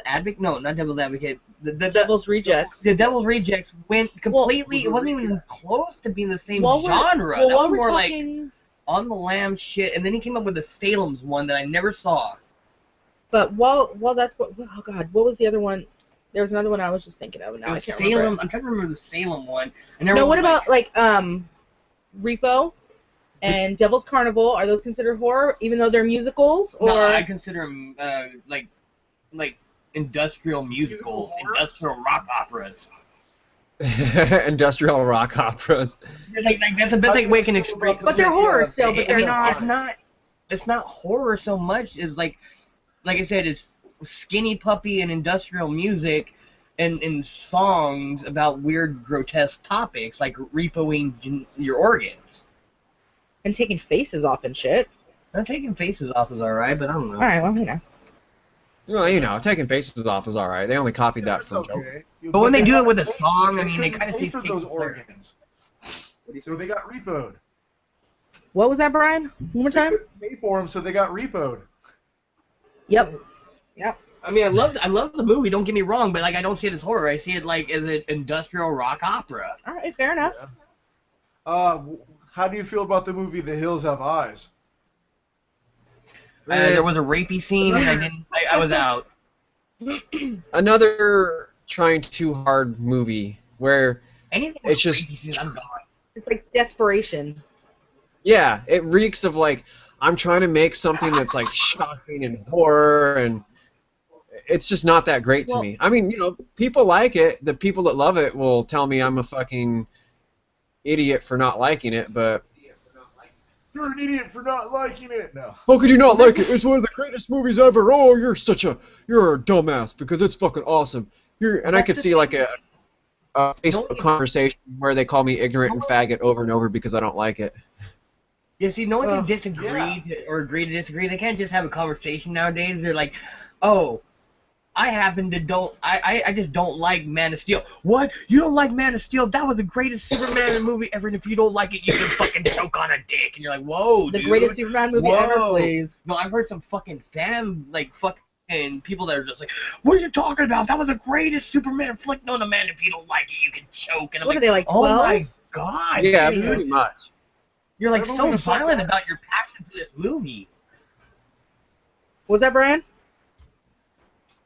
Advocate? No, not Devil's Advocate. The Devil's Rejects. The Devil's Rejects went completely. Well, it wasn't even close to being the same While we're- genre. well, That while was we're more talking, like On the Lamb shit. And then he came up with the Salem's one that I never saw. But while that's what, oh god, what was the other one? There was another one I was just thinking of, and now It I was can't Salem. remember. I'm trying to remember the Salem one. No, what about like Repo and Devil's Carnival? Are those considered horror, even though they're musicals? Or No, I consider them like industrial musicals, Musical horror? industrial rock operas. industrial rock operas. Like that's the best way I can explain. But they're horror still, but they're It's not horror so much as like I said, it's skinny puppy and industrial music and songs about weird, grotesque topics like repoing your organs. and taking faces off and shit. Not taking faces off is alright, but I don't know. All right, well, Well, taking faces off is all right. They only copied that from Joker. okay. But when they do it with a They song, I mean, they shouldn't kind of pay taste for those organs. So they got repoed. what was that, Brian? One more They time. couldn't pay for them, so they got repoed. Yep. I mean, I love the movie. Don't get me wrong, but like I don't see it as horror. I see it like as an industrial rock opera. All right, fair enough. How do you feel about the movie The Hills Have Eyes? There was a rapey scene, and I was out. Another trying too hard movie where Anything It's with just- rapey scenes, I'm gone. It's like desperation. yeah, it reeks of like I'm trying to make something that's like shocking and horror, and it's just not that great to Well- me. I mean, people like it. The people that love it will tell me I'm a fucking idiot for not liking it, but You're an idiot for not liking it. No. how could you not like it? It's one of the greatest movies ever. Oh, you're a dumbass because it's fucking awesome. I could see like a Facebook conversation where they call me ignorant and faggot over and over because I don't like it. Yeah, see, no one can Ugh, disagree or agree to disagree. They can't just have a conversation nowadays. They're like, oh, I happen to I just don't like Man of Steel. What? You don't like Man of Steel? That was the greatest Superman movie ever, and if you don't like it, you can fucking choke on a dick. And you're like, whoa, The dude. greatest Superman movie ever, Whoa. please. No, I've heard some fucking fucking people that are just like, what are you talking about? That was the greatest Superman flick known to man. If you don't like it, you can choke. And I'm What are like, they, like, oh 12? my god, Yeah, dude. pretty much. You're like That so movie sucked violent ass. about your passion for this movie. Was that Brian?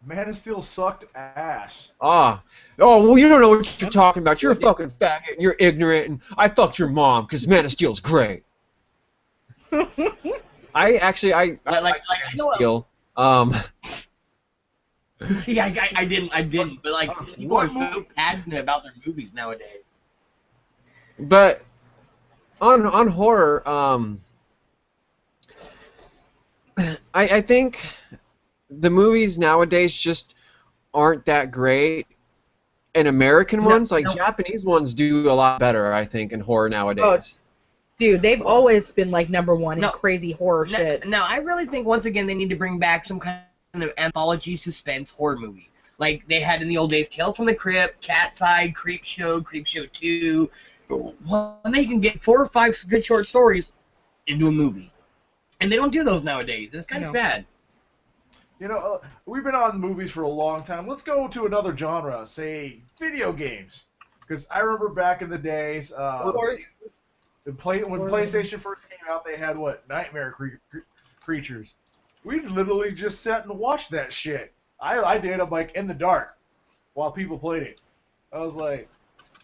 Man of Steel sucked ass. Oh, well, you don't know what you're talking about. You're a fucking faggot and you're ignorant, and I fucked your mom because Man of Steel's great. I Like, like Man Man of Steel. See, I didn't, but like people are so passionate about their movies nowadays. But on horror, I think the movies nowadays just aren't that great. And American ones, like no. Japanese ones, do a lot better, I think, in horror nowadays. Dude, they've always been like #1 in No. crazy horror shit. Now, I really think once again they need to bring back some kind an anthology suspense horror movie. Like they had in the old days, Tales from the Crypt, Cat's Eye, Creep Show 2. Well, and they can get 4 or 5 good short stories into a movie. And they don't do those nowadays. It's kind of sad. You know, we've been on movies for a long time. Let's go to another genre, say video games. Because I remember back in the days, when PlayStation first came out, they had, Nightmare Creatures. We literally just sat and watched that shit. I did them, in the dark while people played it. I was like,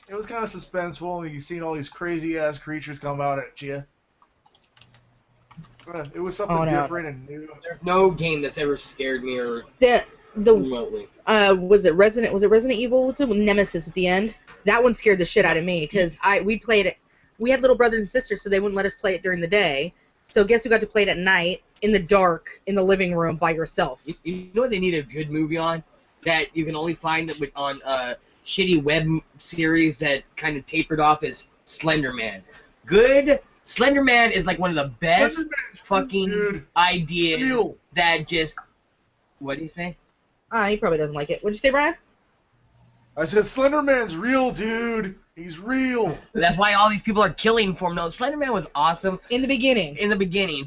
it was kind of suspenseful, and you seen all these crazy-ass creatures come out at you. It was something different and new. There's no game that's ever scared me or remotely. Was it Resident Evil? What's it, Nemesis at the end? That one scared the shit out of me because we played it. We had little brothers and sisters, so they wouldn't let us play it during the day. So guess who got to play it at night in the dark in the living room by yourself? You know what they need a good movie on that you can only find on shitty web series that kind of tapered off is Slender Man. Good. Slender Man is like one of the best fucking ideas that just... What do you say? He probably doesn't like it. What'd you say, Brian? I said Slender Man's real, dude. He's real. That's why all these people are killing for him. No, Slender Man was awesome. In the beginning.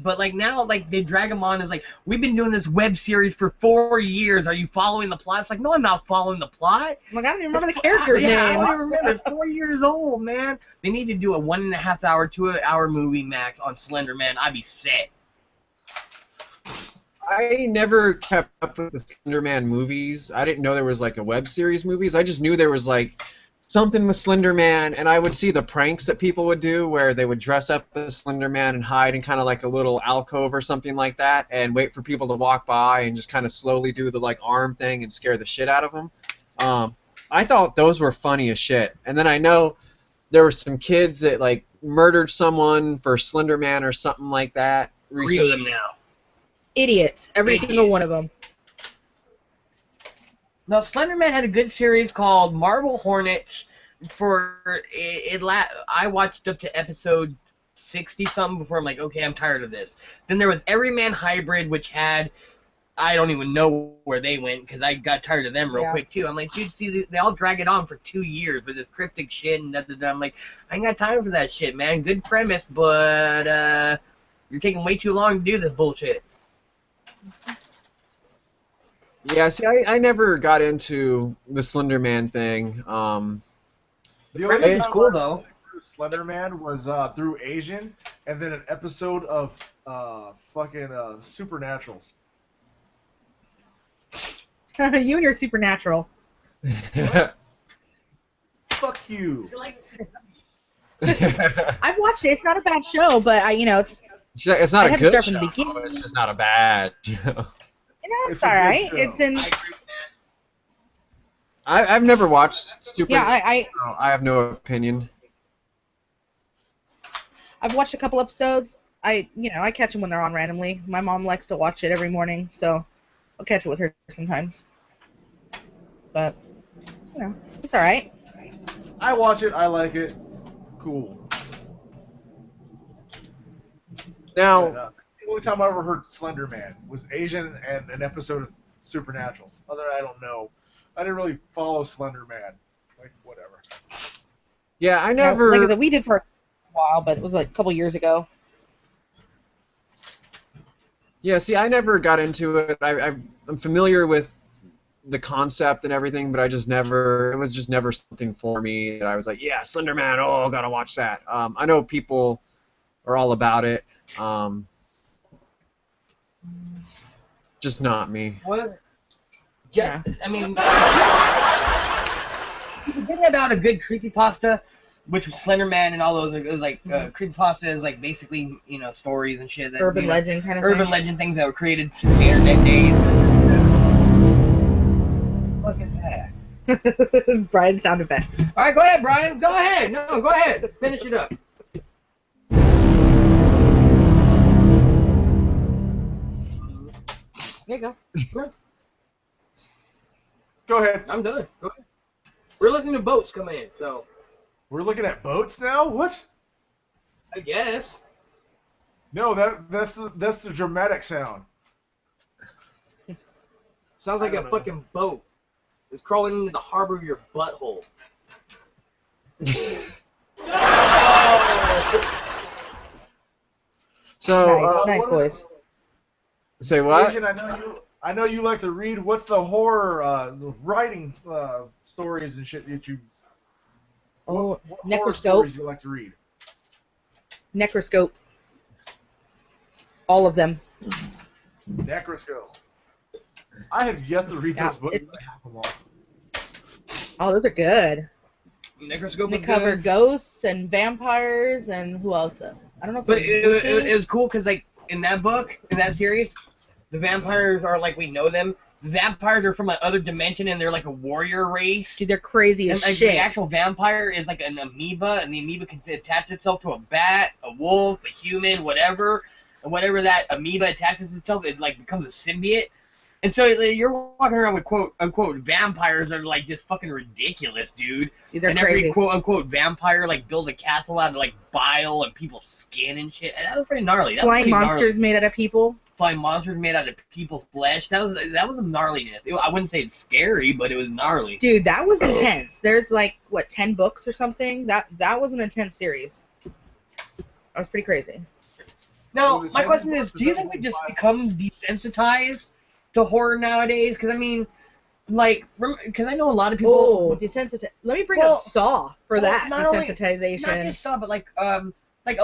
But now, they drag him on as we've been doing this web series for 4 years. Are you following the plot? It's like, no, I'm not following the plot. I don't even remember the character's name. I don't even remember. It's 4 years old, man. They need to do a 1.5 hour, 2 hour movie max on Slender Man. I'd be set. I never kept up with the Slender Man movies. I didn't know there was a web series movies. I just knew there was something with Slender Man, and I would see the pranks that people would do where they would dress up as Slender Man and hide in kind of a little alcove or something like that and wait for people to walk by and just kind of slowly do the arm thing and scare the shit out of them. I thought those were funny as shit. And then I know there were some kids that murdered someone for Slender Man or something like that. 3 of them now. Idiots. Every single one of them. Now, Slender Man had a good series called Marble Hornets. I watched up to episode 60-something before I'm like, okay, I'm tired of this. Then there was Everyman Hybrid, which had... I don't even know where they went because I got tired of them real quick, too. I'm like, dude, see, they all drag it on for 2 years with this cryptic shit and da-da-da. I'm like, I ain't got time for that shit, man. Good premise, but you're taking way too long to do this bullshit. Yeah, see, I never got into the Slender Man thing. The only It's cool, though. Slender Man was through Asian, and then an episode of Supernaturals. You and your Supernatural. Fuck you. I've watched it. It's not a bad show, but it's not a good show. From It's just not a bad show. It's all right. It's in. I agree with that. I've never watched Yeah, I have no opinion. I've watched a couple episodes. I catch them when they're on randomly. My mom likes to watch it every morning, so I'll catch it with her sometimes. But it's all right. I watch it. I like it. Cool. Now, the only time I ever heard Slender Man was Asian and an episode of Supernaturals. Other than I don't know. I didn't really follow Slender Man. Whatever. Yeah, I never... Like I said, we did for a while, but it was a couple years ago. Yeah, see, I never got into it. I'm familiar with the concept and everything, but it was just never something for me that I was like, yeah, Slender Man, oh, gotta watch that. I know people are all about it. Just not me. What? Yeah. I mean, thinking about a good creepypasta, which was Slender Man and all those, it was creepypasta is basically, stories and shit. That, urban legend kind of urban thing. legend things that were created since the internet days. What the fuck is that? Brian sound effects. All right, go ahead, Brian. Go ahead. No, go ahead. Finish it up. There you go. Go ahead. I'm done. Go ahead. We're listening to boats come in, so. We're looking at boats now? What? I guess. No, that's the dramatic sound. Sounds like a fucking boat. It's crawling into the harbor of your butthole. So, nice boys. Say what? Asian, I know you like to read. What's the horror writing stories and shit that you? Oh, what horror Necroscope. stories you like to read? Necroscope. All of them. Necroscope. I have yet to read those books. I have them all. Oh, those are good. Necroscope They was cover good. ghosts and vampires and who else? I don't know if But there's it was cool because, like, in that book, in that series, the vampires are like we know them. The vampires are from another dimension, and they're like a warrior race. Dude, they're crazy as And like, shit. the actual vampire is like an amoeba, and the amoeba can attach itself to a bat, a wolf, a human, whatever. And whatever that amoeba attaches itself, it like becomes a symbiote. And so you're walking around with quote unquote vampires that are like just fucking ridiculous, dude. Dude, they're and crazy. every quote unquote vampire like build a castle out of like bile and people's skin and shit. And that was pretty gnarly. That was Flying pretty monsters gnarly. made out of people. Flying monsters made out of people's flesh. That was a gnarliness. I wouldn't say it's scary, but it was gnarly. Dude, that was intense. There's like what 10 books or something. That was an intense series. That was pretty crazy. Now, Was it my 10 question books is, or do you think we 5? just become desensitized to horror nowadays? Because, I mean, like, because I know a lot of people... Oh, desensitize. Let me bring up Saw for that not only- desensitization. Not just Saw, but, like a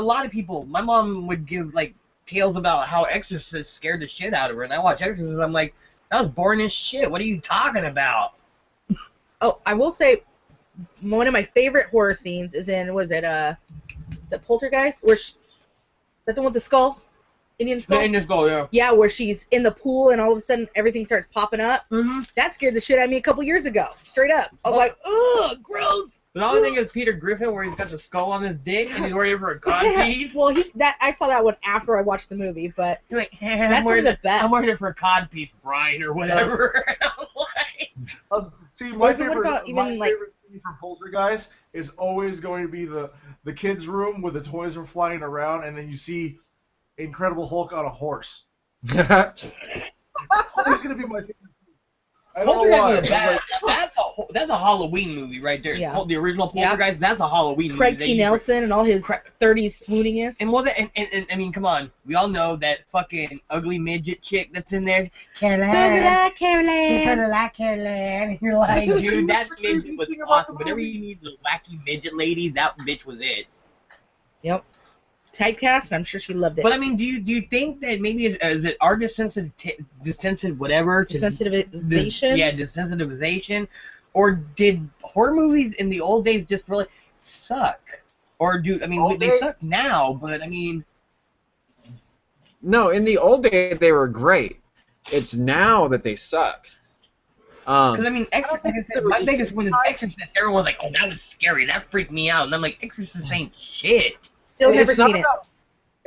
lot of people... My mom would give, like, tales about how Exorcist scared the shit out of her, and I watch Exorcist, I'm like, that was boring as shit. What are you talking about? Oh, I will say, one of my favorite horror scenes is in, is it Poltergeist? Is that the one with the skull? Indian skull? The Indian skull, yeah. Yeah, where she's in the pool and all of a sudden everything starts popping up. Mm-hmm. That scared the shit out of me a couple years ago. Straight up. I was like, ugh, gross. The only thing is Peter Griffin, where he's got the skull on his dick, and he's wearing it for a codpiece. Well, I saw that one after I watched the movie, but He's like, that's one of the best. I'm wearing it for a codpiece, Brian, or whatever. I'm like, See, my What favorite, about even, favorite scene from Poltergeist is always going to be the kids' room where the toys are flying around, and then you see Incredible Hulk on a horse. Always going to be my favorite. I don't know why. Poltergeist is that's a Halloween movie right there. Yeah. The original Poltergeist, that's a Halloween Craig movie. T. Nelson and all his 30s swooniness. And I mean, come on. We all know that fucking ugly midget chick that's in there. Caroline. And you're like, dude, that midget was awesome. Whenever you need the wacky midget lady, that bitch was it. Yep. Typecast, and I'm sure she loved it. But I mean, do you think that maybe is it our desensitization, whatever, Desensitization? Desensitization, or did horror movies in the old days just really suck? Or they suck now, but I mean, No, in the old days they were great. It's now that they suck. because I mean, Exorcist. My biggest one is Exorcist. Everyone's like, "Oh, that was scary. That freaked me out," and I'm like, "Exorcist ain't shit." Still never It's not seen it. about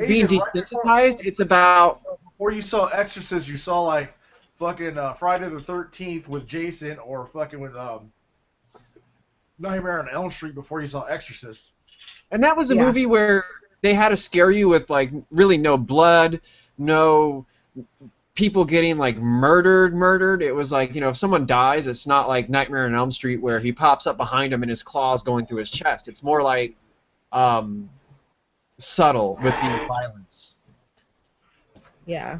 being desensitized. It's about Before you saw Exorcist, you saw like fucking Friday the 13th with Jason, or fucking with Nightmare on Elm Street before you saw Exorcist. And that was a Yeah. movie where they had to scare you with like really no blood, no people getting like murdered. It was like, if someone dies, it's not like Nightmare on Elm Street where he pops up behind him and his claws going through his chest. It's more like subtle with the violence. Yeah.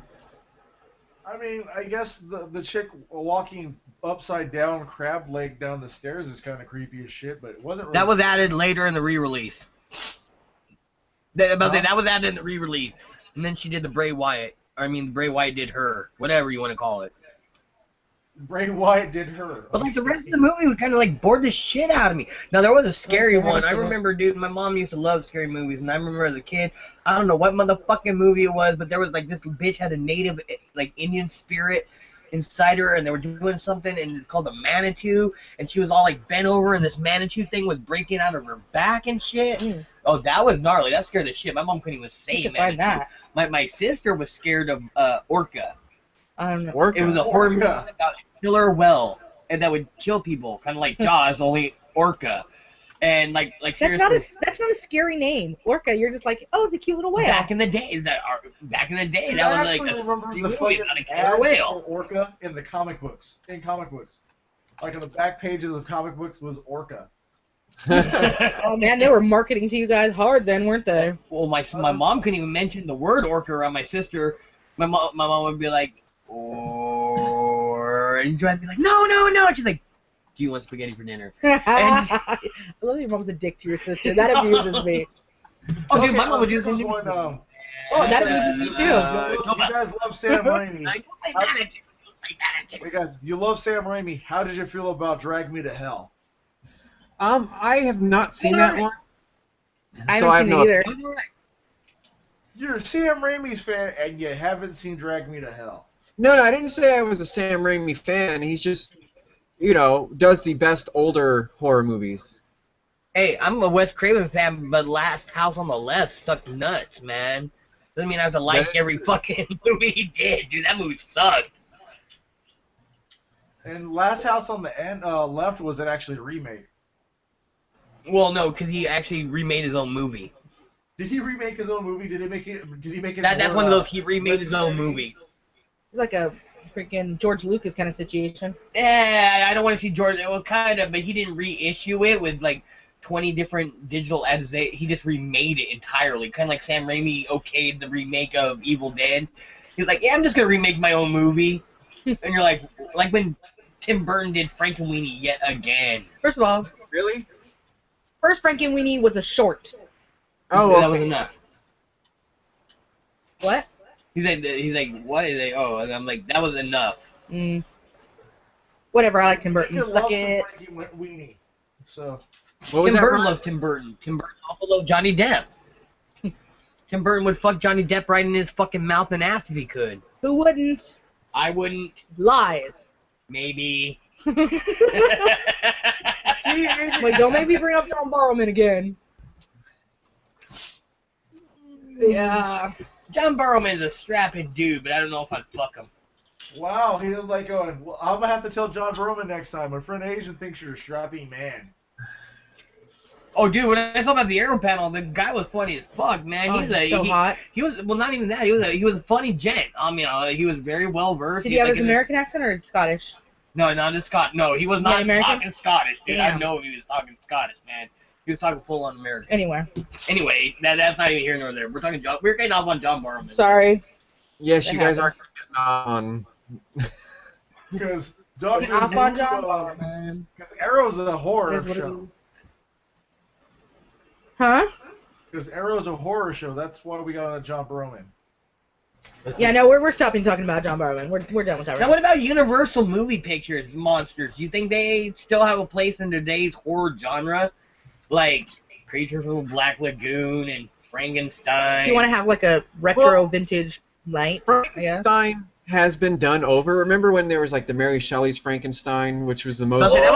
I mean, I guess the chick walking upside down, crab leg down the stairs is kind of creepy as shit, but it wasn't really... That was added later in the re-release. That was added in the re-release, and then she did the Bray Wyatt. Bray Wyatt did her, whatever you want to call it. Bray Wyatt did her. But like the rest of the movie would kind of like bored the shit out of me. Now there was a scary one. I remember, dude, my mom used to love scary movies, and I remember as a kid, I don't know what motherfucking movie it was, but there was like this bitch had a native like Indian spirit inside her, and they were doing something, and it's called the Manitou, and she was all like bent over, and this Manitou thing was breaking out of her back and shit. Oh, that was gnarly. That scared the shit. My mom couldn't even say Find Manitou. that. My sister was scared of Orca. Orca. It was a horror movie about a killer whale and that would kill people, kind of like Jaws, only Orca. And like That's seriously. that's not a scary name. Orca, you're just like, oh, it's a cute little whale. Back in the day, that Dude, was I like actually a remember scary the movie fucking about a killer ads whale. for Orca in the comic books. Like on the back pages of comic books was Orca. Oh man, they were marketing to you guys hard then, weren't they? Well, my mom couldn't even mention the word orca around my sister. My mom would be like, or, and I'd be like, no. And she's like, do you want spaghetti for dinner? I love your mom's a dick to your sister. That abuses me. Oh, dude, my mom would do the this same one. thing. Oh, that abuses me too. You guys love Sam Raimi. Like, Hey guys, you love Sam Raimi. How did you feel about Drag Me to Hell? I have not seen that one. I So haven't I seen have it either. You're a Sam Raimi's fan and you haven't seen Drag Me to Hell. No, I didn't say I was a Sam Raimi fan. He's just, does the best older horror movies. Hey, I'm a Wes Craven fan, but Last House on the Left sucked nuts, man. Doesn't mean I have to like every fucking movie he did, dude. That movie sucked. And Last House on the Left was it actually a remake? Well, no, because he actually remade his own movie. Did he remake his own movie? Did he make it? That's one of those. He remade his own movie. It's like a freaking George Lucas kind of situation. Yeah, I don't want to see George. Well, kind of, but he didn't reissue it with like 20 different digital edits. He just remade it entirely, kind of like Sam Raimi okayed the remake of Evil Dead. He's like, yeah, I'm just gonna remake my own movie, and you're like when Tim Burton did Frankenweenie yet again. First of all, Really? first Frankenweenie was a short. Oh, That was okay. enough. What? He's like, what? He's like, oh, and I'm like, that was enough. Whatever, I like Tim Burton. He Suck loves it. Frankie Weenie. So What was Tim that? Burton loves Tim Burton. Tim Burton also loved Johnny Depp. Tim Burton would fuck Johnny Depp right in his fucking mouth and ass if he could. Who wouldn't? I wouldn't. Lies. Maybe. see, Wait, don't make me bring up John Barrowman again. Yeah. John Barrowman's a strapping dude, but I don't know if I'd fuck him. wow, he was like going. Well, I'm gonna have to tell John Berman next time. My friend Asian thinks you're a strapping man. Oh, dude, when I saw him at the Aero panel, the guy was funny as fuck, man. Oh, he's so hot. He was, well, not even that. He was a funny gent. I mean, he was very well versed. Did he have his American accent or his Scottish? No, not his Scott. No, he was not American? talking Scottish, dude. I Damn. know he was talking Scottish, man. He was talking full on American. Anyway, That's not even here nor there. We're getting off on John Barrowman. sorry. Yes, That you guys are happens. getting on. Because Doctor Off on Who, John Barrowman. because Arrow's a horror There's show. literally- Huh? Because Arrow's a horror show. That's why we got on John Berman. Yeah, no, we're stopping talking about John Barrowman. We're done with that. Now, Right what about Universal Movie Pictures monsters? Do you think they still have a place in today's horror genre? Like Creature from the Black Lagoon and Frankenstein? If you want to have like a retro vintage night, I guess. Frankenstein has been done over. Remember when there was like the Mary Shelley's Frankenstein, which was the most. Okay, that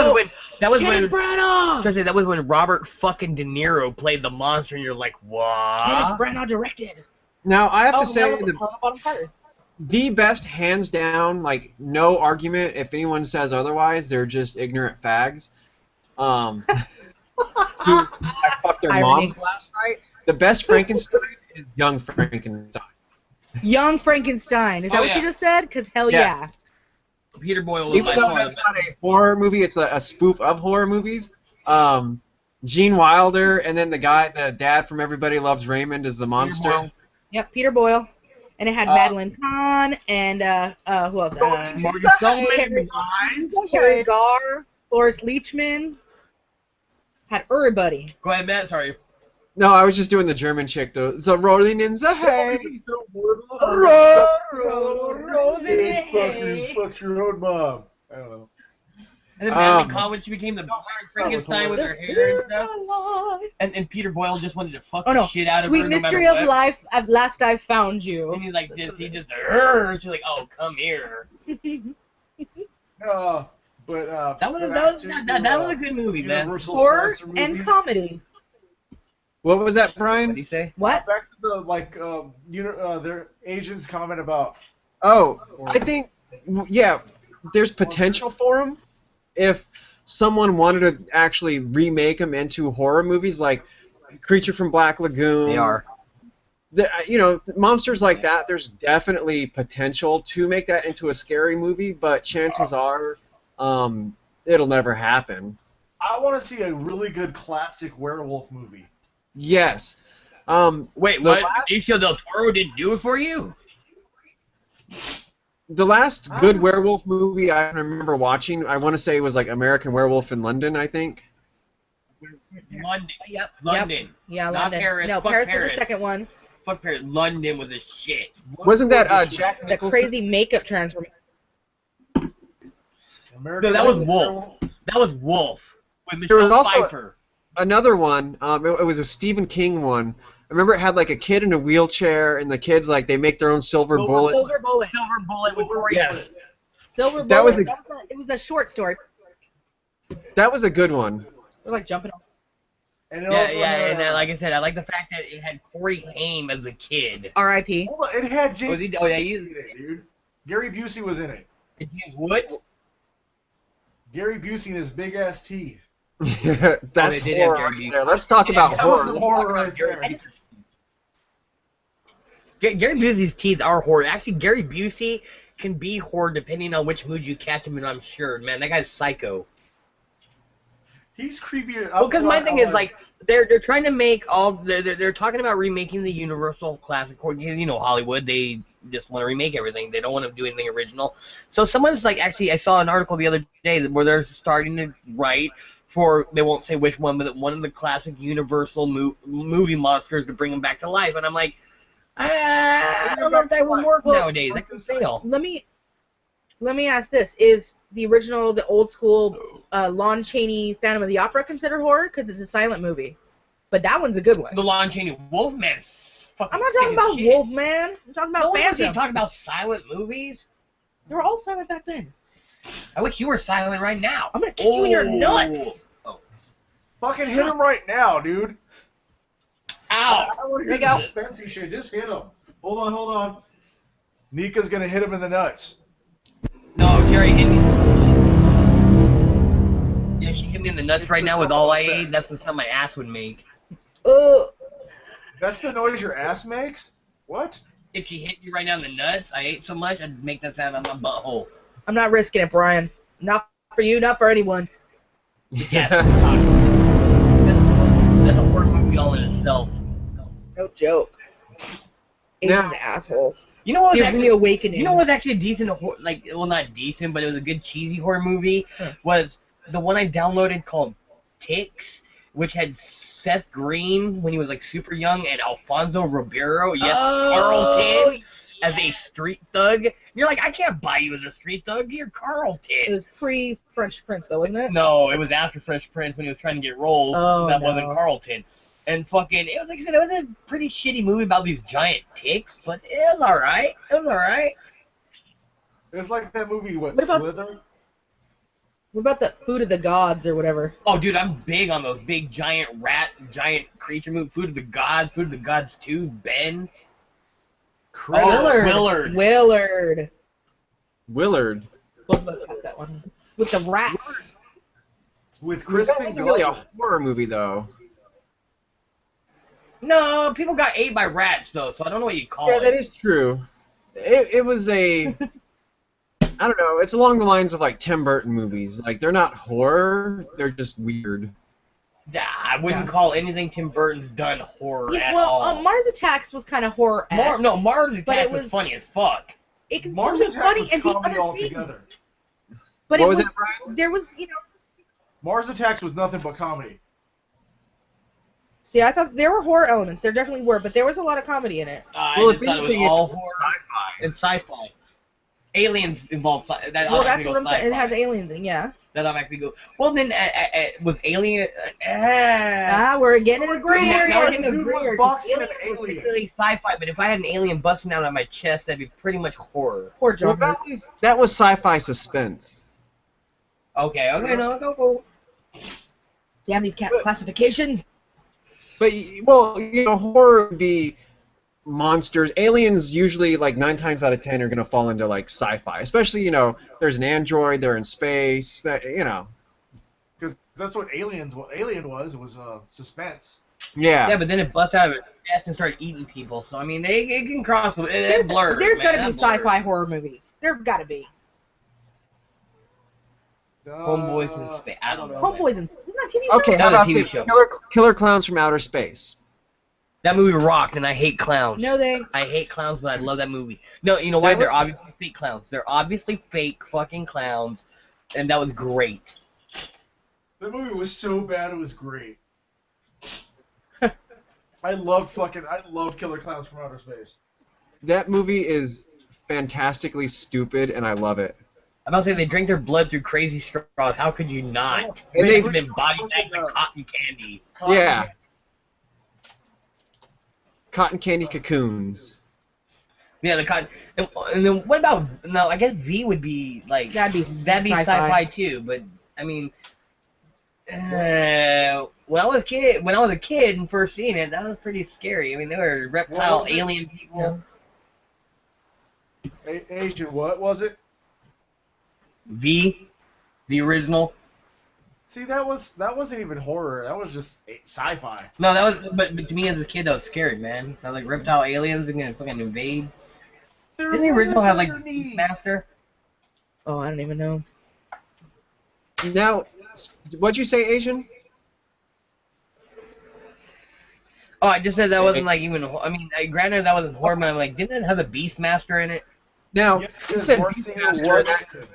was when Kenneth Branagh! Should I say, that was when Robert fucking De Niro played the monster, and you're like, what? Kenneth Branagh directed. Now I have to say the bottom part. the best, hands down, like no argument. If anyone says otherwise, they're just ignorant fags. Who I fucked their Irony. moms last night. The best Frankenstein is Young Frankenstein. Young Frankenstein. Is that Oh, what yeah. you just said? Because hell Yes. yeah. Peter Boyle was Even by though far the that's best. not a horror movie, it's a spoof of horror movies. Gene Wilder, and then the dad from Everybody Loves Raymond is the monster. Boyle. Yep, Peter Boyle. And it had Madeline Kahn and who else? Marty Feldman, Terry- Grimes. Terry Garr, Cloris Leachman. Had everybody. Go ahead, Matt. Sorry. No, I was just doing the German chick though. The rolling in the hay. Fuck your own mom. I don't know. And then Madeline Kahn, when she became the Frankenstein with her hair and stuff. And Peter Boyle just wanted to fuck Oh the no! shit out of Sweet her no Mystery matter of what. Life. At last I found you. And he's like, she's like, oh, come here. But That was a good movie, man. Universal Horror sponsor and movies. comedy. What was that, What Brian? did he say? What? Back to the their Asians comment about. Oh, I think, yeah, there's potential for them if someone wanted to actually remake them into horror movies, like Creature from Black Lagoon. They are. Monsters like that, there's definitely potential to make that into a scary movie, but chances are it'll never happen. I want to see a really good classic werewolf movie. Yes. Wait, what? Benicio del Toro didn't do it for you? The last good werewolf movie I remember watching, I want to say, was like American Werewolf in London, I think. London. Yep. London. Yeah, Not London. Paris. No, Fuck Paris was Paris. the second one. Fuck Paris. London was a shit. Wasn't that Jack The Nicholson? crazy makeup transformation. American No, that was Werewolf. Wolf. That was Wolf. With There was Michelle also Pfeiffer. another one. It was a Stephen King one. I remember it had like a kid in a wheelchair, and the kids like they make their own silver bullets. Silver Bullet. Silver Bullet with Corey. Yes. Silver Bullet. That was it was a short story. That was a good one. We're like jumping off. And it Yeah, also yeah, had, and like I said, I like the fact that it had Corey Haim as a kid. R.I.P. hold on, it had James. Was he? Oh yeah, in it, dude. Gary Busey was in it. James Wood. Gary Busey and his big ass teeth. That's they did have horror Gary right Busey. there. Let's talk about That was horror. some Let's horror talk right about Gary there. Busey. Gary Busey's teeth are horror. Actually, Gary Busey can be horror depending on which mood you catch him in. I'm sure, man, that guy's psycho. He's creepy. Well, because my thing is like they're trying to make all they're talking about remaking the Universal classic horror. You know, Hollywood, they just want to remake everything. They don't want to do anything original. So someone's like, actually, I saw an article the other day where they're starting to write for, they won't say which one, but one of the classic Universal movie monsters to bring them back to life. And I'm like, I don't know if that would work nowadays. That could fail. Let me ask this: is the original, the old school Lon Chaney Phantom of the Opera considered horror? Because it's a silent movie, but that one's a good one. The Lon Chaney Wolfman is fucking I'm not sick talking as about shit. Wolfman. I'm talking about No one wants you Phantom. to talk about silent movies. They were all silent back then. I wish you were silent right now. I'm gonna kick you in your nuts. Oh. fucking hit him right now, dude. Ow! I don't want to There hear you the go. suspensey shit. Just hit him. Hold on. Nika's gonna hit him in the nuts. No, Jerry hit me. Yeah, she hit me in the nuts right now with all I ate. That's the sound my ass would make. That's the noise your ass makes? What? If she hit me right now in the nuts, I ate so much, I'd make that sound on my butthole. I'm not risking it, Brian. Not for you, not for anyone. Yes, that's a horror movie all in itself. No joke. Now- Asian's asshole. You know what? The reawakening. You know what's actually a decent, well, not decent, but it was a good cheesy horror movie. Huh. Was the one I downloaded called Ticks, which had Seth Green when he was like super young and Alfonso Ribeiro, Carlton, as a street thug. And you're like, I can't buy you as a street thug. You're Carlton. It was pre-French Prince, though, wasn't it? No, it was after Fresh Prince when he was trying to get roles. Oh, that no. wasn't Carlton. And fucking, it was like I said, it was a pretty shitty movie about these giant ticks, but it was alright. It was alright. It's like that movie, What about- Slither? What about the Food of the Gods or whatever? Oh, dude, I'm big on those big giant rat, giant creature movies. Food of the Gods 2, Ben. Critter. Willard. Willard. Both of us got that one. With the rats. With That Crispin wasn't really a Glover. horror movie, though. No, people got ate by rats, though, so I don't know what you call Yeah, it. that is true. It was a... I don't know. It's along the lines of like Tim Burton movies. Like they're not horror. They're just weird. Nah, I wouldn't call anything Tim Burton's done horror Yeah, at well, all. Mars Attacks was kind of horror. Mars but Attacks it was was- funny as fuck. It can Mars still be Attack funny was and be comedy other things. altogether. But What it was was, it, Brian? there was, Mars Attacks was nothing but comedy. see, I thought there were horror elements. There definitely were, but there was a lot of comedy in it. I Well, just if thought it was anything, all it's horror sci-fi. and sci-fi. Aliens involved. That Well, that's automatically what goes I'm saying. It sci-fi. has aliens in it, yeah. That automatically go. Well, then was Alien? We're getting in the gray Now area. the We're getting in the dude gray was area. boxing an Alien was alien. particularly sci-fi, but if I had an alien busting out of my chest, that'd be pretty much horror. Poor Well, John. that was sci-fi suspense. Okay, no, go. Damn these classifications. But well, horror would be monsters. Aliens usually like 9 times out of 10 are gonna fall into like sci-fi. Especially there's an android, they're in space. that's what Alien was. It was suspense. Yeah. Yeah, but then it busts out of its chest and started eating people. So I mean, it can cross. It blurs. There's man, gotta be that blurs. sci-fi horror movies. There gotta be. Homeboys in space. I don't know. Homeboys in isn't that a TV show? Okay, That how was a about TV the show. Killer Clowns from Outer Space? That movie rocked, and I hate clowns. No thanks. I hate clowns, but I love that movie. No, you know why? They're obviously fake clowns. They're obviously fake fucking clowns, and that was great. That movie was so bad it was great. I loved Killer Clowns from Outer Space. That movie is fantastically stupid, and I love it. I'm about to say they drink their blood through crazy straws. How could you not? And They they- have been body bagged like cotton candy. Yeah. Cotton candy cocoons. Yeah, the cotton. And then what about? No, I guess V would be like That'd be sci-fi, sci-fi too. But I mean, when I was a kid and first seeing it, that was pretty scary. I mean, they were reptile alien people. Asian, what was it? V, the original. See, that wasn't even horror. That was just sci-fi. No, that was. But to me as a kid, that was scary, man. That like reptile aliens are gonna fucking invade. Didn't the original have like Master? Oh, I don't even know. Now, what'd you say, Asian? Oh, I just said that wasn't like even. I mean, granted that wasn't horror, but I'm like, didn't it have the Beastmaster in it? Now, Yes, you said one single Beastmaster. word.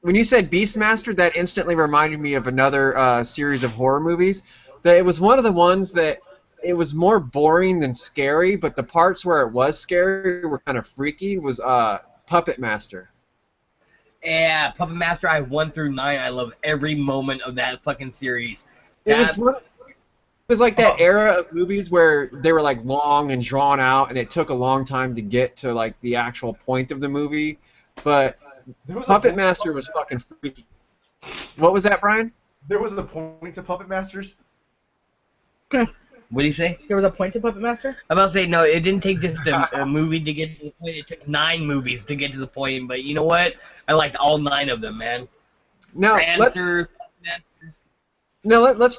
When you said Beastmaster, that instantly reminded me of another series of horror movies. That it was one of the ones that it was more boring than scary, but the parts where it was scary were kind of freaky. Was Puppet Master. Yeah, Puppet Master. I 1 through 9. I love every moment of that fucking series. It was like that era of movies where they were like long and drawn out, and it took a long time to get to like the actual point of the movie. But Puppet Master was fucking freaky. What was that, Brian? There was a point to Puppet Masters. What do you say? There was a point to Puppet Master? I'm about to say, no, it didn't take just a movie to get to the point. It took 9 movies to get to the point. But you know what? I liked all 9 of them, man. Now let's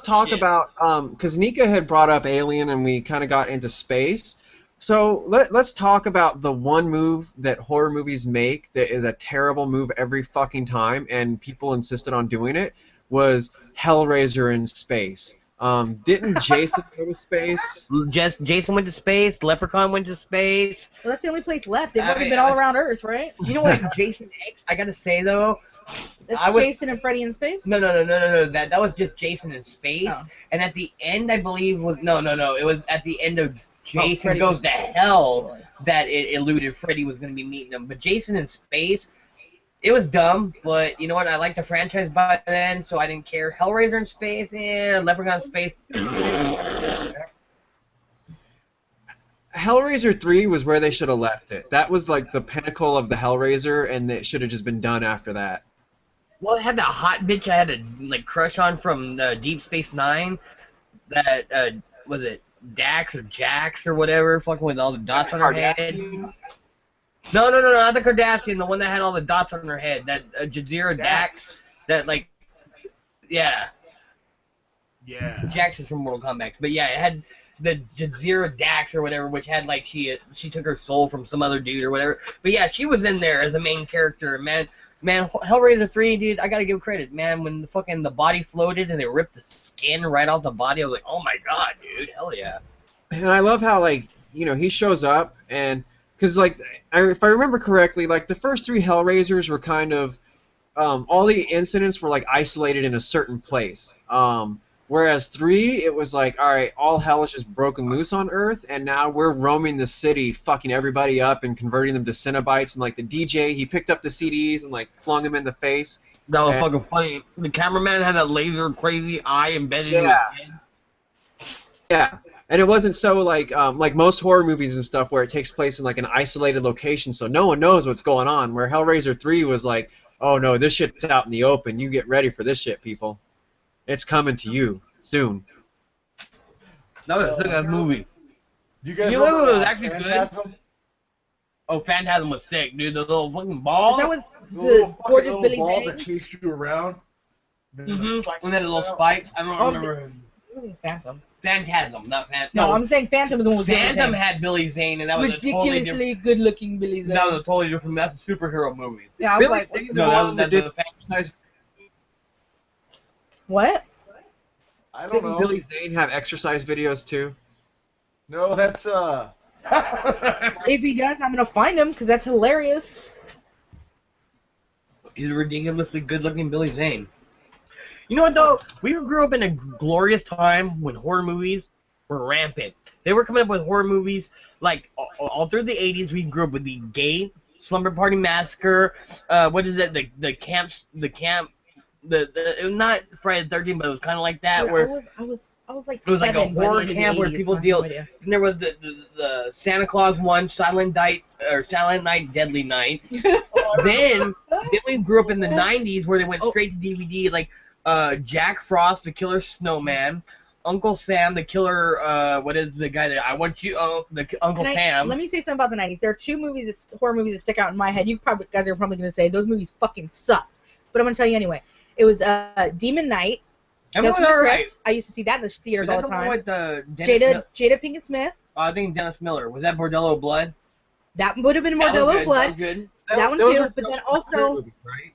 talk about because Nika had brought up Alien and we kind of got into space. So let's talk about the one move that horror movies make that is a terrible move every fucking time, and people insisted on doing it, was Hellraiser in space. Didn't Jason go to space? Jason went to space. Leprechaun went to space. Well, that's the only place left. They've already been all around Earth, right? You know what? Jason X. I gotta say though. That's Jason and Freddy in space? No. That was just Jason in space. Oh. And at the end, I believe was no. It was at the end of Jason Freddy Goes was- to Hell that it eluded Freddy was going to be meeting him. But Jason in space, it was dumb. But you know what? I liked the franchise by then, so I didn't care. Hellraiser in space, Leprechaun in space. Hellraiser 3 was where they should have left it. That was like the pinnacle of the Hellraiser, and it should have just been done after that. Well, it had that hot bitch I had a like crush on from Deep Space Nine. That was it Dax or Jax or whatever, fucking with all the dots on her head. No, not the Cardassian, the one that had all the dots on her head. That Jazeera Dax. That like, yeah. Yeah. Jax is from Mortal Kombat, but yeah, it had the Jazeera Dax or whatever, which had like she took her soul from some other dude or whatever. But yeah, she was in there as a main character, man. Hellraiser 3, dude, I gotta give credit, man. When the body floated and they ripped the skin right off the body, I was like, oh my god, dude, hell yeah. And I love how, like, you know, he shows up, and because, like, if I remember correctly, like, the first 3 Hellraisers were kind of, all the incidents were, like, isolated in a certain place. Whereas 3, it was like, all right, all hell is just broken loose on Earth, and now we're roaming the city, fucking everybody up and converting them to Cenobites. And like the DJ, he picked up the CDs and like flung them in the face. That was fucking funny. The cameraman had that laser crazy eye embedded in his head. Yeah, and it wasn't so like most horror movies and stuff where it takes place in like an isolated location, so no one knows what's going on. Where Hellraiser 3 was like, oh no, this shit's out in the open. You get ready for this shit, people. It's coming to you soon. That was a sick-ass movie. You guys You know remember what was actually good? Phantasm? Oh, Phantasm was sick, dude. The little fucking ball. Is that with The little the gorgeous fucking Billy balls Zane? that chased you around. And then the little spikes. I don't remember. Phantom. Phantasm, not Phantom. No, I'm saying Phantom is the one with Billy Phantom Zane. had Billy Zane, and that was a totally different. Ridiculously good-looking Billy Zane. That was a totally different. That's a superhero movie. Yeah, I was Billy like, Zane's No, the that one was that did the exercise. what? I don't Didn't know. Billy Zane have exercise videos too? No, that's If he does, I'm gonna find him because that's hilarious. He's a ridiculously good-looking Billy Zane. You know what though? We grew up in a glorious time when horror movies were rampant. They were coming up with horror movies like all through the 80s. We grew up with the Gay, Slumber Party Massacre. What is it? The camp. It was not Friday the 13th, but it was kind of like that. Dude, where I was like. it was like a 7 by the horror end of the camp where 80s, people so I have deal. no idea. And there was the Santa Claus one, Silent Night, Deadly Night. then we grew up in the 90s where they went straight to DVD, like Jack Frost, the Killer Snowman, Uncle Sam, the Killer. What is the guy that I want you? Uncle Sam. Let me say something about the 90s. There are 2 horror movies that stick out in my head. You guys are probably gonna say those movies fucking sucked, but I'm gonna tell you anyway. It was Demon Knight. Tales from the Crypt. I used to see that in the theaters all the time. With Jada Pinkett Smith. I think Dennis Miller. Was that Bordello Blood? That would have been Bordello Blood. That was good. That one Those too. are But then Tales also, movies, right?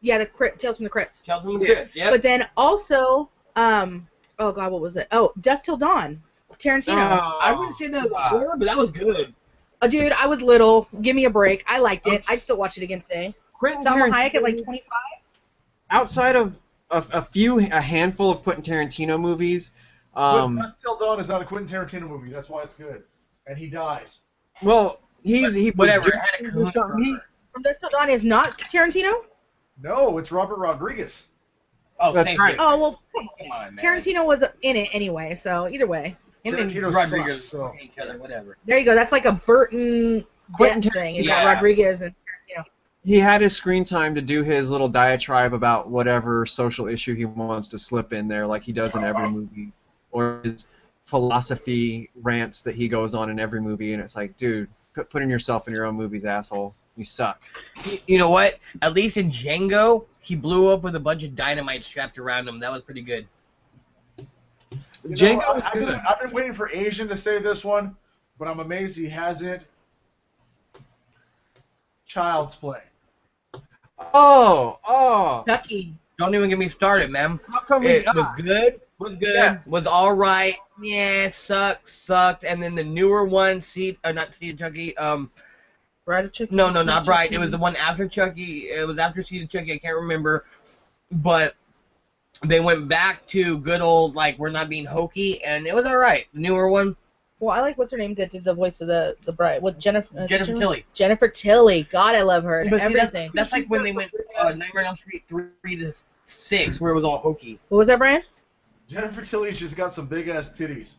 yeah, the Crypt, Tales from the Crypt. Tales from the Crypt. Yep. But then also, oh god, what was it? Oh, Dusk Till Dawn, Tarantino. I wouldn't say that was horror, but that was good. Dude, I was little. Give me a break. I liked it. I'd still watch it again today. Quentin Salma Tarantino, Hayek at like 25. outside of a handful of Quentin Tarantino movies, Dusk Till Dawn is not a Quentin Tarantino movie. That's why it's good. And he dies. well, he Whatever. From Dusk Till Dawn is not Tarantino. No, it's Robert Rodriguez. Oh, That's thank right. you. Oh well, Come on, man. Tarantino was in it anyway. So either way, Him and Tarantino Rodriguez sucks, so. fucking each other. Whatever. there you go. That's like a Burton Quentin death thing. You Yeah. got Rodriguez and Tarantino. He had his screen time to do his little diatribe about whatever social issue he wants to slip in there, like he does in every movie, or his philosophy rants that he goes on in every movie. And it's like, dude, putting yourself in your own movies, asshole. You suck. You know what? At least in Django, he blew up with a bunch of dynamite strapped around him. That was pretty good. Django was good. I've been waiting for Asian to say this one, but I'm amazed he hasn't. Child's Play. Oh. Chucky. Don't even get me started, man. How come It was good. Yes. Was all right. Yeah, sucked. And then the newer one, not Seed of Chucky. Bride of Chucky. No, not Bride. It was the one after Chucky. It was after Seed of Chucky. I can't remember. But they went back to good old, like, we're not being hokey, and it was all right. The newer one. Well, I like what's her name that did the voice of the bride. What Jennifer Tilly. Jennifer Tilly. God, I love her and But see, everything. that's like when they went Nightmare on Elm Street 3 to 6, where it was all hokey. What was that, Brian? Jennifer Tilly's just got some big ass titties.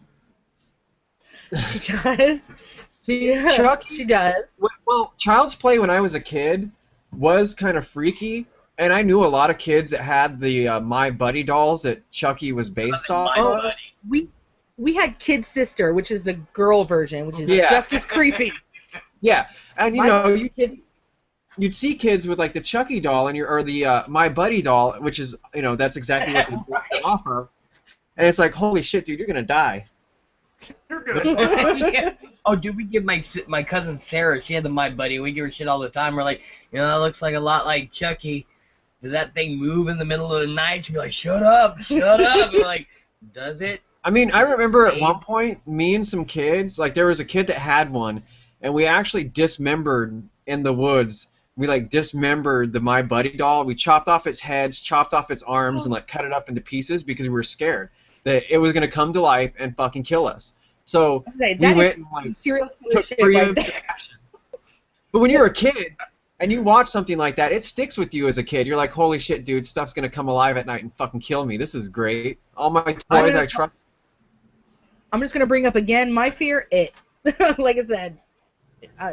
She does. See, Yeah, Chucky. she does. Well, Child's Play when I was a kid was kind of freaky, and I knew a lot of kids that had the My Buddy dolls that Chucky was based off. My buddy. We had Kid Sister, which is the girl version, which is Yeah. just as creepy. Yeah, and Kid, you'd see kids with like the Chucky doll or the My Buddy doll, which is that's exactly what they based it off of, and it's like, holy shit, dude, you're gonna die. You're gonna. Yeah. Oh, dude, we give my cousin Sarah, she had the My Buddy, we give her shit all the time. We're like, that looks like a lot like Chucky. Does that thing move in the middle of the night? She'd be like, shut up. We're like, does it? I mean, I remember at one point, me and some kids, like there was a kid that had one, and we actually dismembered in the woods. We like dismembered the My Buddy doll. We chopped off its heads, chopped off its arms, and like cut it up into pieces because we were scared that it was gonna come to life and fucking kill us. So we went and like serial killer took shit right preemptive there. action. But when you're a kid and you watch something like that, it sticks with you as a kid. You're like, holy shit, dude, stuff's gonna come alive at night and fucking kill me. This is great. All my toys I trust. I'm just gonna bring up again my fear. It, like I said,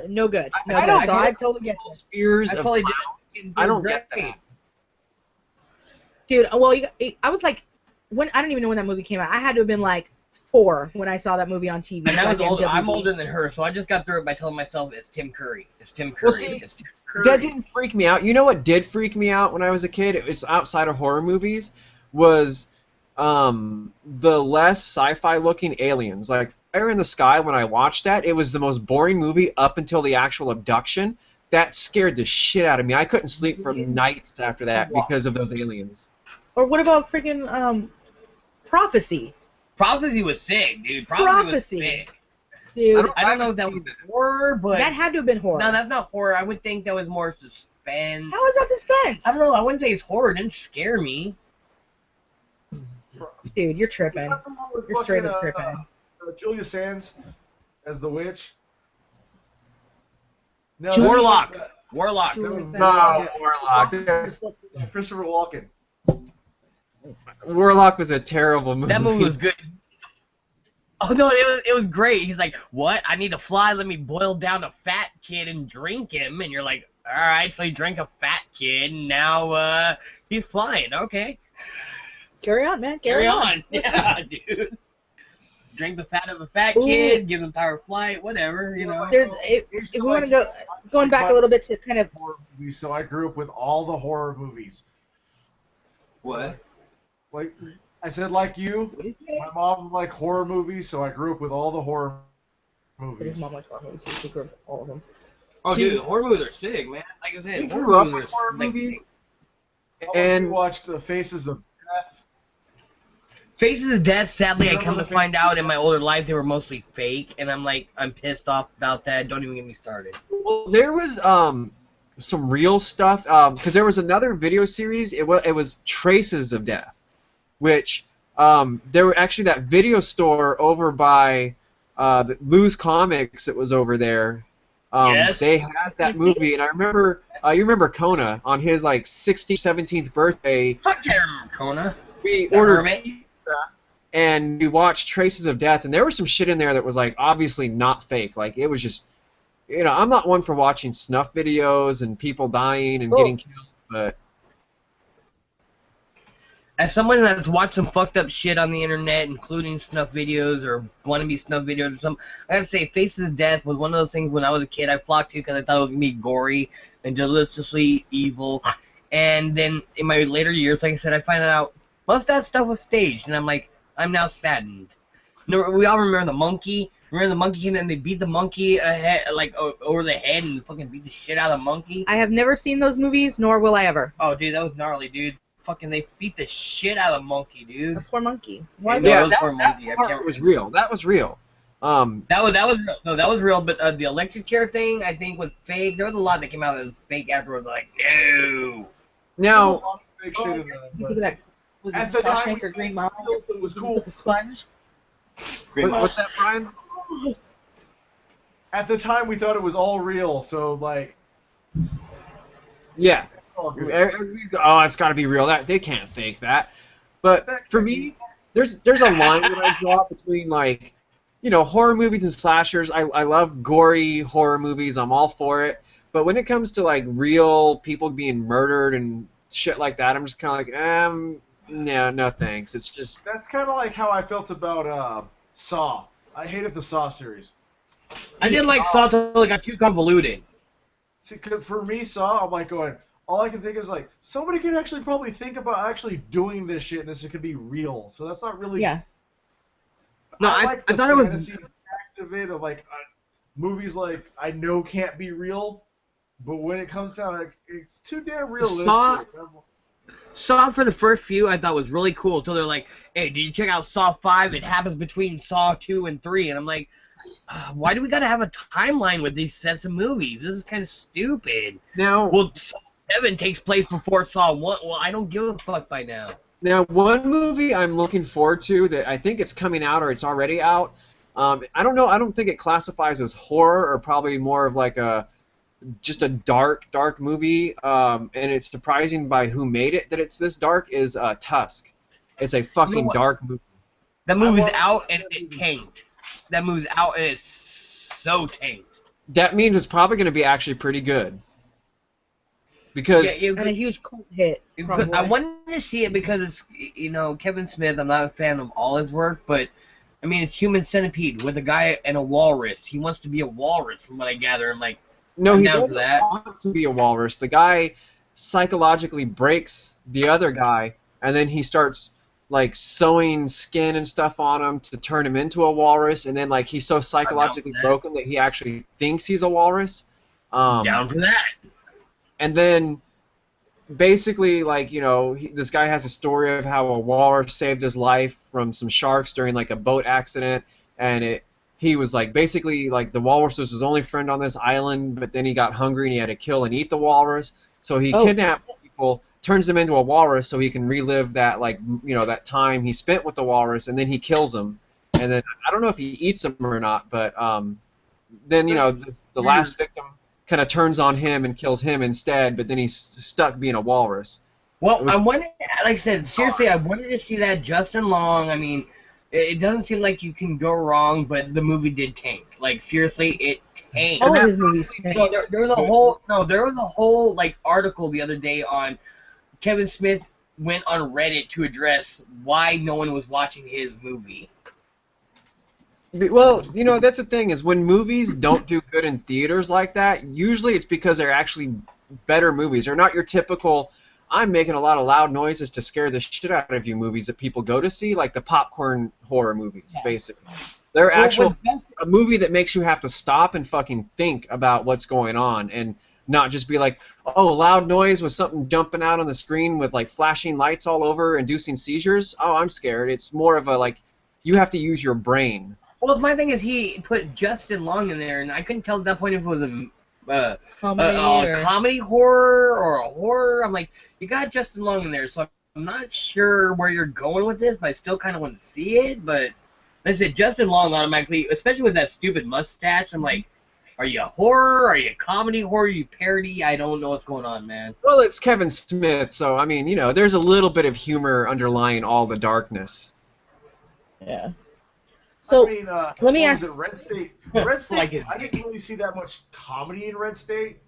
no good. No I good. don't So get I totally get it, Fears I of totally clowns. I don't get that. dude. Well, I was like, when I don't even know when that movie came out. I had to have been like 4 when I saw that movie on TV. And I was like older. I'm MWB. older than her, so I just got through it by telling myself it's Tim Curry. It's Tim Curry. Well, see, it's Tim Curry. that didn't freak me out. You know what did freak me out when I was a kid? It's outside of horror movies. Was the less sci-fi looking aliens. Like Fire in the Sky, when I watched that, it was the most boring movie up until the actual abduction. That scared the shit out of me. I couldn't sleep for nights after that because of those aliens. Or what about freaking Prophecy? Prophecy was sick, dude. Prophecy was sick. Dude, I don't know if that was horror, but that had to have been horror. no, that's not horror. I would think that was more suspense. How is that suspense? I don't know. I wouldn't say it's horror. It didn't scare me. Dude, you're tripping. You're straight up tripping. Julia Sands as the witch. No, Warlock. Warlock. Julia Sands. No, Warlock. Christopher Walken. Warlock was a terrible movie. That movie was good. Oh no, it was great. He's like, "What? I need to fly. Let me boil down a fat kid and drink him." And you're like, "All right." So he drank a fat kid, and now he's flying. Okay. Carry on, man. Carry on. Yeah, dude. Drink the fat of a fat kid, give him power of flight, whatever, you know. There's if we want to going back a little bit to kind of horror movies, so I grew up with all the horror movies. What? Like I said, like you, my mom liked horror movies, so I grew up with all the horror movies. his mom likes horror movies, so she grew up with all of them. Oh, dude, horror movies are sick, man. Like I said, We grew up with horror like, movies. And And watched Faces of Death. Faces of Death, sadly, I Remember come to the find Faces out of in my older life they were mostly fake, and I'm pissed off about that. Don't even get me started. well, there was some real stuff because there was another video series. It was Traces of Death, which there were actually that video store over by the Lou's Comics that was over there. Yes. They had that movie, and I remember you remember Kona on his like 16th, 17th birthday. Fuck yeah, I remember Kona. We That ordered mermaid? pizza, and we watched Traces of Death, and there was some shit in there that was like obviously not fake. Like it was just, I'm not one for watching snuff videos and people dying and getting killed, but As someone that's watched some fucked up shit on the internet, including snuff videos or wannabe snuff videos or something, I gotta say, Faces of Death was one of those things when I was a kid I flocked to because I thought it was gonna be gory and deliciously evil. And then in my later years, like I said, I find out most of that stuff was staged, and I'm like, I'm now saddened. No, we all remember the monkey. Remember the monkey came in and they beat the monkey over the head and fucking beat the shit out of the monkey? I have never seen those movies, nor will I ever. Oh, dude, that was gnarly, dude. Fucking, they beat the shit out of the monkey, dude. The poor monkey. Why yeah, that poor monkey? I part can't was remember. real. That was real. That was real. But the electric chair thing, I think, was fake. There was a lot that came out that was fake afterwards. Like, no. Now, Fake shit in that, You but think of that? Was At it the time, Shawshank or Green Mile? it was cool. With the sponge? what's that, Brian? At the time, we thought it was all real, so like, Yeah. all good. Oh, it's got to be real. They can't fake that. But for me, there's a line that I draw between like, horror movies and slashers. I love gory horror movies. I'm all for it. But when it comes to like real people being murdered and shit like that, I'm just kind of like, no thanks. It's just That's kind of like how I felt about Saw. I hated the Saw series. I did like Saw till it got too convoluted. See, 'cause for me, Saw, I'm like going, all I can think is like, somebody could actually probably think about actually doing this shit, and this could be real. So that's not really. Yeah. No, I I like the thought it was. fantasy aspect of it, of like movies like I know can't be real, but when it comes down, like, it's too damn realistic. Saw for the first few I thought was really cool until they're like, hey, did you check out Saw 5? It happens between Saw 2 and 3. And I'm like, why do we gotta have a timeline with these sets of movies? This is kind of stupid. now. Well, Saw 7 takes place before Saw 1. Well, I don't give a fuck by now. Now, one movie I'm looking forward to that I think it's coming out or it's already out. I don't know. I don't think it classifies as horror or probably more of like just a dark movie. And it's surprising by who made it that it's this dark. Is Tusk. It's a fucking what? dark movie. That movie's out and it tanked. That movie's out and it's so tanked. That means it's probably going to be actually pretty good. Because And a huge cult hit. Probably. I wanted to see it because it's, Kevin Smith. I'm not a fan of all his work, but I mean, it's Human Centipede with a guy and a walrus. He wants to be a walrus, from what I gather. I'm like, No, I'm he down for doesn't that. want to be a walrus. The guy psychologically breaks the other guy, and then he starts like sewing skin and stuff on him to turn him into a walrus, and then like he's so psychologically that. broken that he actually thinks he's a walrus. Down for that. And then basically, like, you know, this guy has a story of how a walrus saved his life from some sharks during like a boat accident, and he was like basically like the walrus was his only friend on this island, but then he got hungry and he had to kill and eat the walrus, so he kidnapped people, turns them into a walrus so he can relive that, like, you know, that time he spent with the walrus, and then he kills them, and then I don't know if he eats them or not, but then, you know, the last victim kind of turns on him and kills him instead, but then he's stuck being a walrus. Well, I wanted, like I said, seriously, I wanted to see that Justin Long. I mean, it doesn't seem like you can go wrong, but the movie did tank. Like, seriously, it tanked. All of his movies tank. No, there was a whole like article the other day on Kevin Smith went on Reddit to address why no one was watching his movie. Well, you know, that's the thing, is when movies don't do good in theaters like that, usually it's because they're actually better movies. They're not your typical, I'm making a lot of loud noises to scare the shit out of you movies that people go to see, like the popcorn horror movies, basically. They're actual a movie that makes you have to stop and fucking think about what's going on, and not just be like, oh, loud noise with something jumping out on the screen with like flashing lights all over, inducing seizures. Oh, I'm scared. It's more of a, like, you have to use your brain. Well, my thing is he put Justin Long in there, and I couldn't tell at that point if it was a comedy horror or a horror. I'm like, you got Justin Long in there, so I'm not sure where you're going with this, but I still kind of want to see it. But like I said, Justin Long automatically, especially with that stupid mustache, I'm like, are you a horror? Are you a comedy horror? Are you parody? I don't know what's going on, man. Well, it's Kevin Smith, so, I mean, you know, there's a little bit of humor underlying all the darkness. So, I mean, let me ask. Was it Red State? Red State. Like I didn't really see that much comedy in Red State.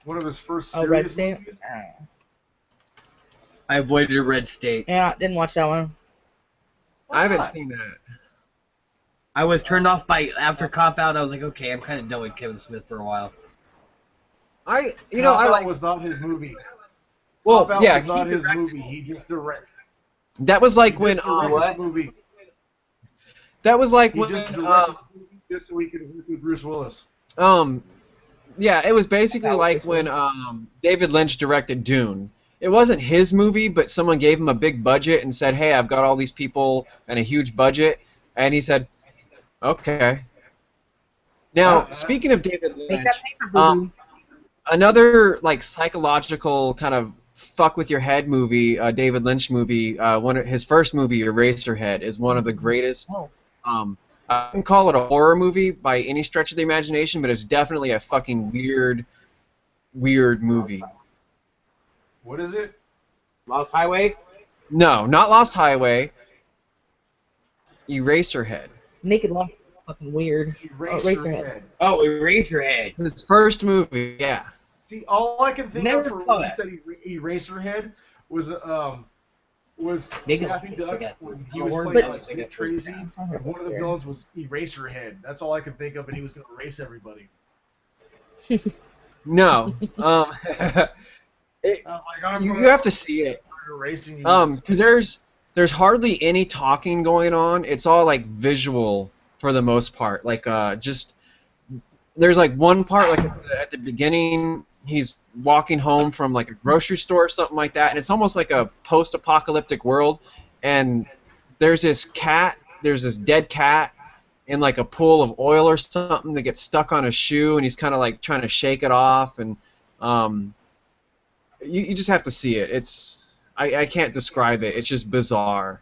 One of his first serious Red State? movies. I avoided Red State. Yeah, didn't watch that one. I haven't seen that. I was turned off by after Cop Out. I was like, okay, I'm kind of done with Kevin Smith for a while. Cop Out was not his movie. Well, Cop Out yeah, was not he his directed- movie. He just directed. That was like He when just directed the movie. that was like He when just directed the movie just so he could work with Bruce Willis. yeah, it was basically like when David Lynch directed Dune. It wasn't his movie, but someone gave him a big budget and said, "Hey, I've got all these people and a huge budget," and he said, "Okay." Now, speaking of David Make Lynch, that paper, boo-boo. another like psychological kind of fuck with your head movie, David Lynch movie, his first movie, Eraserhead, is one of the greatest. I wouldn't call it a horror movie by any stretch of the imagination, but it's definitely a fucking weird movie. What is it? Lost Highway? No, not Lost Highway. Eraserhead. Naked Lunch is fucking weird. Eraserhead. Oh, Eraserhead. His first movie, yeah. See, all I can think Never of for saw when that. you said Eraserhead was Naked Daffy Lunch, Duck I guess. when he was But- playing like Dick Tracy, and one of the villains was Eraserhead. That's all I can think of, and he was going to erase everybody. No. You have to see it. Erasing you. Because there's hardly any talking going on. It's all like visual for the most part. Like just there's like one part like at the beginning he's walking home from like a grocery store or something like that, and it's almost like a post-apocalyptic world. And there's this dead cat in like a pool of oil or something that gets stuck on a shoe, and he's kind of like trying to shake it off, and you just have to see it. I can't describe it. It's just bizarre.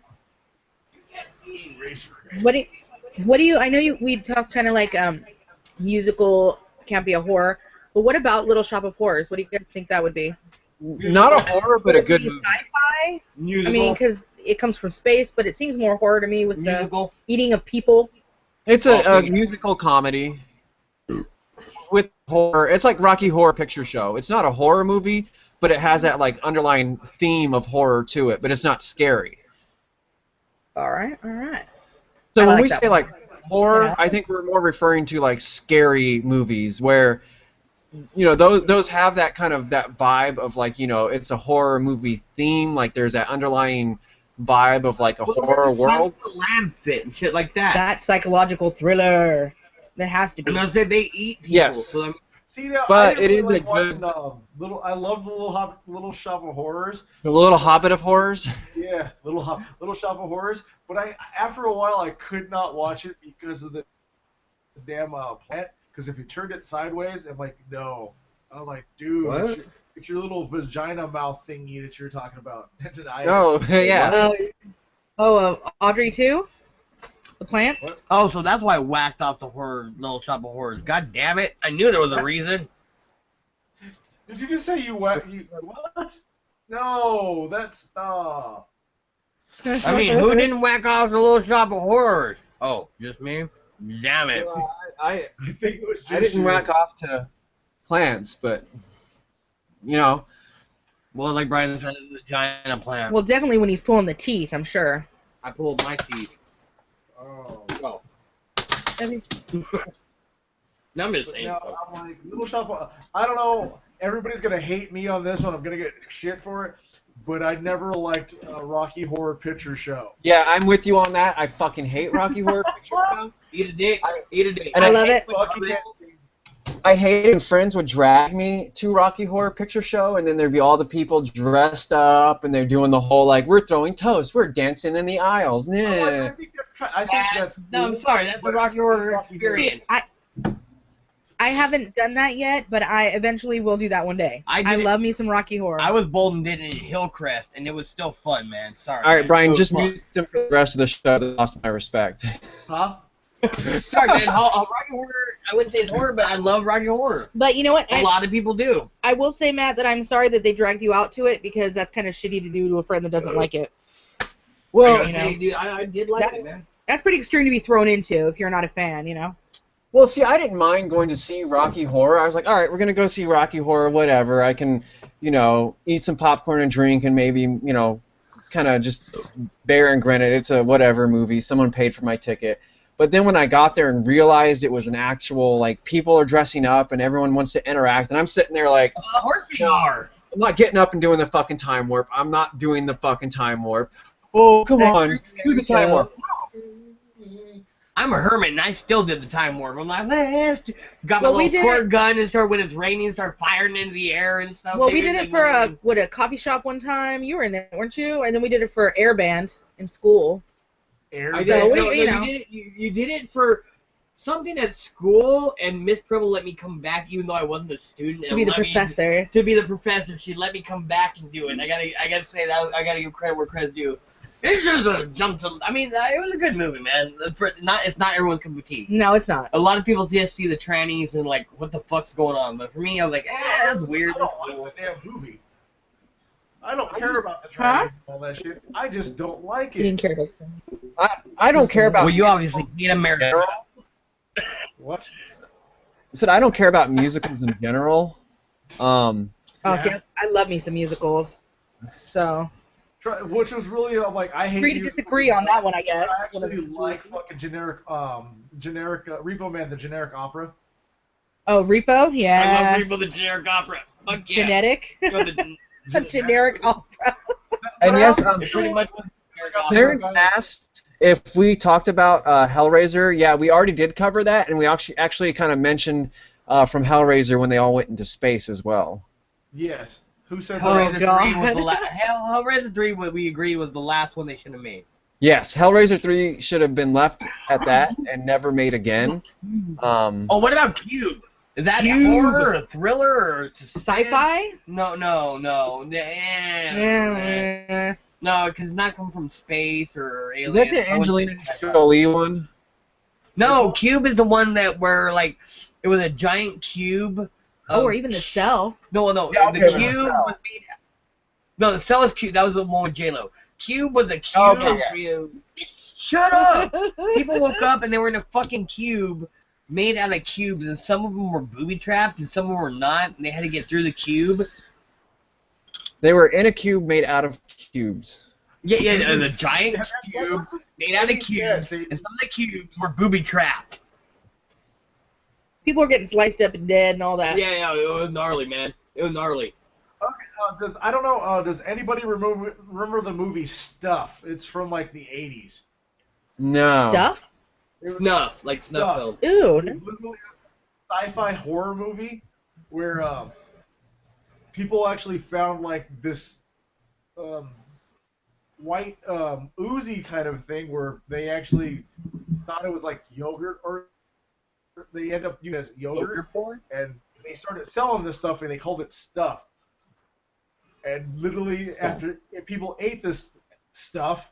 What do you? I know we talked kind of like musical can't be a horror, but what about Little Shop of Horrors? What do you guys think that would be? Not a horror, but a good Would it be movie. Sci-fi? Musical. I mean, because it comes from space, but it seems more horror to me with Musical. the eating of people. It's a musical comedy with horror. It's like Rocky Horror Picture Show. It's not a horror movie, but it has that like underlying theme of horror to it, but it's not scary. All right, all right. So I when like we that say one. like horror, Yeah. I think we're more referring to like scary movies where those have that kind of that vibe of like it's a horror movie theme, like there's that underlying vibe of like a horror world. The lab fit and shit like that. That psychological thriller. That has to be. And I said they eat people. Yes. So See now, But I didn't it really is a like watching good little. I love the little shop of horrors. the little Hobbit of horrors. Yeah, little shop of horrors. But after a while I could not watch it because of the damn plant. Because if you turned it sideways, I'm like, no. I was like, dude, What? it's your little vagina mouth thingy that you're talking about. No, yeah. Audrey too. The plant. What? Oh, so that's why I whacked off the horror little shop of horrors. God damn it! I knew there was a reason. Did you just say you what? No, that's I mean, who didn't whack off the little shop of horrors? Oh, just me? Damn it! I think it was just I didn't you. whack off to plants, but Well, like Brian said, it's a giant plant. Well, definitely when he's pulling the teeth, I'm sure. I pulled my teeth. Oh. No, I'm just But saying. now I'm like, little shop of, I don't know. Everybody's gonna hate me on this one. I'm gonna get shit for it. But I never liked Rocky Horror Picture Show. yeah, I'm with you on that. I fucking hate Rocky Horror Picture Show. Eat a dick. Eat a dick. And I love it. I hated when friends would drag me to Rocky Horror Picture Show, and then there'd be all the people dressed up, and they're doing the whole like, we're throwing toast, we're dancing in the aisles. I Yeah. think that's No, I'm sorry. That's the Rocky Horror See, experience. I haven't done that yet, but I eventually will do that one day. I I did it- love me some Rocky Horror. I was bold and did it in Hillcrest, and it was still fun, man. Sorry. All right, man. Brian, It was just fun. mute them for the rest of the show. They lost my respect. Huh? Sorry, man. Rocky Horror. I wouldn't say it's horror, but I love Rocky Horror. But you know what? A lot of people do. I will say, Matt, that I'm sorry that they dragged you out to it because that's kind of shitty to do to a friend that doesn't like it. I Well, gotta say, dude, I did like it, man. That's pretty extreme to be thrown into if you're not a fan, you know? Well, see, I didn't mind going to see Rocky Horror. I was like, all right, we're going to go see Rocky Horror, whatever. I can, eat some popcorn and drink and maybe, kind of just bear and grin it. It's a whatever movie. Someone paid for my ticket. But then when I got there and realized it was an actual, like, people are dressing up and everyone wants to interact, and I'm sitting there like, Of course they are. I'm not getting up and doing the fucking time warp. I'm not doing the fucking time warp. Oh, come on, do the time warp. I'm a hermit, and I still did the time warp. I'm like, got my Well, we little did squirt gun and start when it's raining, start firing into the air and stuff. Well, we dude. did it for a coffee shop one time. You were in there, weren't you? And then we did it for Air Band in school. Air I So, did. we- No, you no, know. you did it. You did it for something at school, and Miss Pribble let me come back, even though I wasn't a student. To and be the let me- professor. To be the professor, she let me come back and do it. And I gotta say that I gotta give credit where credit's due. It's just a jump to. I mean, it was a good movie, man. It's not everyone's cup of tea. No, it's not. A lot of people just see the trannies and like, what the fuck's going on? But for me, I was like, that's weird. I That's don't cool. like the damn movie. I don't care about the dragons and all that shit. I just don't like You it. didn't care about it. I don't care about. Well, you obviously hate America. What? I said I don't care about musicals in general. Oh, Yeah. see, I love me some musicals. So, Which was really like I hate. free to musicals. disagree on that one, I guess. I actually like fucking generic Repo Man, the generic opera. Oh, Repo? I Yeah. love Reba the generic opera. Fuck yeah. Genetic? You know, the- A generic opera. And yes, it pretty much was generic opera. Terrence asked if we talked about Hellraiser. Yeah, we already did cover that, and we actually kind of mentioned from Hellraiser when they all went into space as well. Yes. Who said Oh, that? Hellraiser 3 God. was the Hellraiser 3, what we agreed was the last one they should have made. Yes, Hellraiser 3 should have been left at that and never made again. Oh, what about Cube? Is that Cube. horror or a thriller or suspense? Sci-fi? No. Yeah. No, because it's not coming from space or aliens. Is that the Angelina Jolie one? No, Cube is the one that where like it was a giant cube. Oh, or even The Cell. No, Yeah, the okay, cube The Cell. was made. No, the cell is cube. That was the one with J Lo. Cube was a cube. Okay, Shut up! People woke up and they were in a fucking cube made out of cubes, and some of them were booby trapped and some of them were not, and they had to get through the cube. They were in a cube made out of cubes. Yeah, the giant cube That's- made out of Yeah, cubes, see, and some of the cubes were booby trapped. People are getting sliced up and dead and all that. Yeah, it was gnarly, man. It was gnarly. I don't know. Does anybody remember the movie Stuff? It's from like the 80s. No. Stuff? Snuff, like snuff film. Ew. It's literally a sci-fi horror movie where people actually found like this white oozy kind of thing where they actually thought it was like yogurt, or they end up using it as yogurt, and they started selling this stuff and they called it Stuff. And literally after people ate this stuff,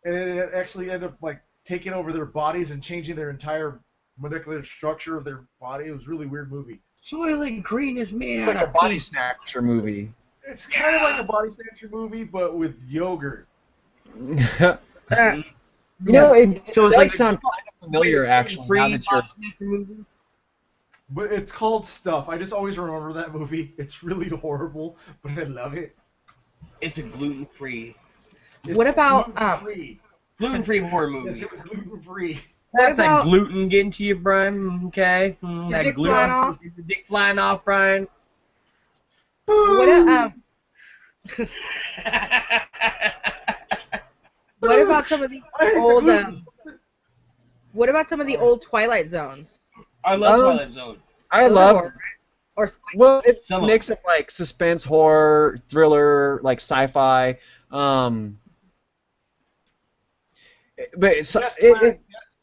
and it actually ended up like taking over their bodies and changing their entire molecular structure of their body. It was a really weird movie. Soylent Green is made It's like out a of body pink. snatcher movie. It's kind of like a body snatcher movie, but with yogurt. You know, it So it's does like sound kind of familiar, actually, now that you're... But it's called Stuff. I just always remember that movie. It's really horrible, but I love it. It's a gluten-free What about gluten-free. horror movie. Yes, it was gluten-free. That's that about- gluten getting to you, Brian. Okay. That dick gluten. flying off? Your dick flying off, Brian. What what about some of the I hate the old gluten. what about some of the old Twilight Zones? I love Um, Twilight Zone. I love... Or Well, it's Some a of mix of like suspense, horror, thriller, like sci-fi. But it's, Yes, it, yes.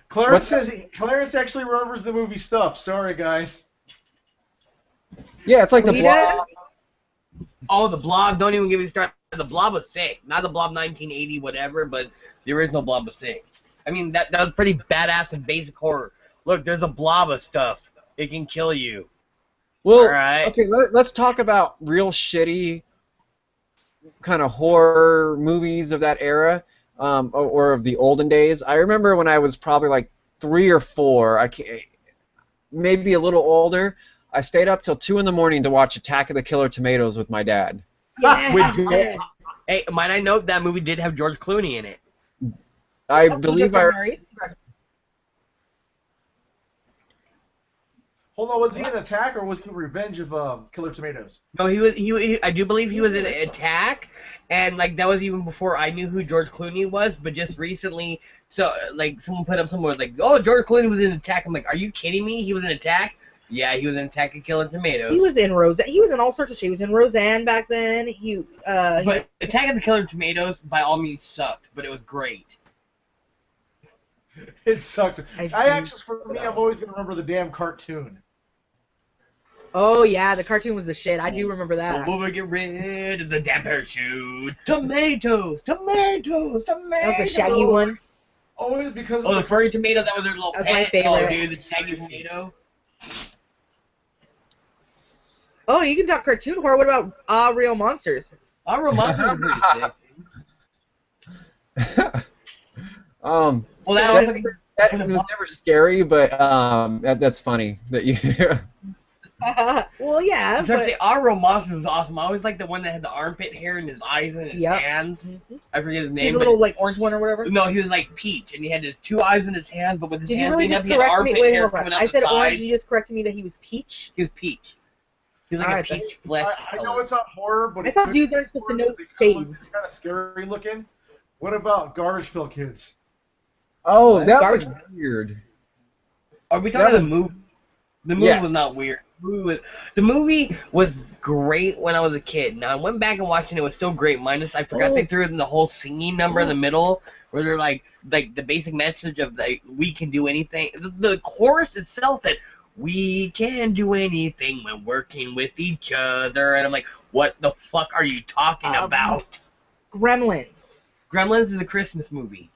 Clarence What's says Clarence actually remembers the movie Stuff. Sorry, guys. yeah, it's like the Rita? Blob. Oh, the Blob. Don't even get me started. The Blob was sick. Not the Blob 1980 whatever, but the original Blob was sick. I mean, that was pretty badass and basic horror. Look, there's a blob of stuff. It can kill you. Well, Alright. okay, let's talk about real shitty kind of horror movies of that era, or of the olden days. I remember when I was probably like 3 or 4, maybe a little older, I stayed up till 2 in the morning to watch Attack of the Killer Tomatoes with my dad. With Hey, might I note that movie did have George Clooney in it? I believe I... Hold on, was he in Attack or was he Revenge of Killer Tomatoes? No, he was. I do believe he was in Attack, and like that was even before I knew who George Clooney was. But just recently, so like someone put up somewhere like, "Oh, George Clooney was in Attack." I'm like, "Are you kidding me? He was in Attack?" Yeah, he was in Attack of Killer Tomatoes. He was in Roseanne. He was in all sorts of shit. He was in Roseanne back then. But Attack of the Killer Tomatoes, by all means, sucked, but it was great. It sucked. For me, I'm always gonna remember the damn cartoon. Oh yeah, the cartoon was the shit. I do remember that. We'll get rid of the damn parachute. Tomatoes. That was the Shaggy one. Always because Oh, of the furry tomato, that was their little That's pet. my favorite. Oh, dude, the Shaggy tomato. Oh, you can talk cartoon horror. What about Real Monsters? Our monsters are pretty sick. Well, Well, that was never scary, but that's funny that you... Well, yeah. I was gonna say, our real monster was awesome. I always liked the one that had the armpit hair and his eyes and his Yep. hands. I forget his name. He's a little like orange one or whatever. No, he was like Peach, and he had his 2 eyes in his hands, but with his Did you hands really being just up, he had correct armpit me? Wait, hair hold on. coming out I the said sides. orange. You just corrected me that he was peach. He was Peach. He was like Alright, a peach flesh I know color. it's not horror, but I thought dudes aren't supposed to know shades. Kind of scary looking. What about Garbage Pail Kids? Oh, that was Garbage. weird. Are we talking That was- the movie? The movie Yes. was not weird. The movie was great when I was a kid. Now I went back and watched it. It was still great. Minus I forgot they threw in the whole singing number in the middle, where they're like the basic message of like we can do anything. The chorus itself said we can do anything when working with each other, and I'm like, what the fuck are you talking about? Gremlins. Gremlins is a Christmas movie.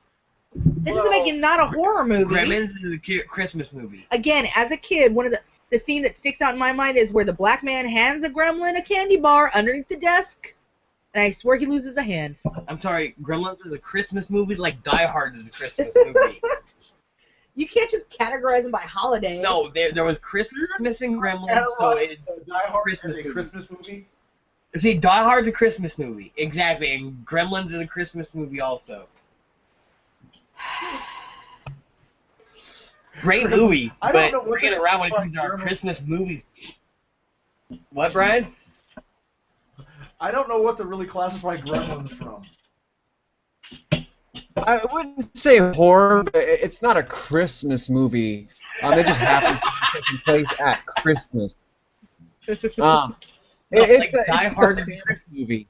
That doesn't make it not a horror movie. Gremlins is a Christmas movie. Again, as a kid, one of the scene that sticks out in my mind is where the black man hands a gremlin a candy bar underneath the desk, and I swear he loses a hand. I'm sorry, Gremlins is a Christmas movie like Die Hard is a Christmas movie. You can't just categorize them by holiday. No, there was Christmas and Gremlins, so it Die Hard is Christmas a movie. Christmas movie. See, Die Hard's a Christmas movie. Exactly, and Gremlins is a Christmas movie also. Great movie, I don't but know what bring it the around when it fuck comes to our Gremlins- Christmas movies. What, Brian? I don't know what to really classify Gremlins from. I wouldn't say horror, but it's not a Christmas movie. It just happens to be taking place at Christmas. No, It's like Die a Hard family movie.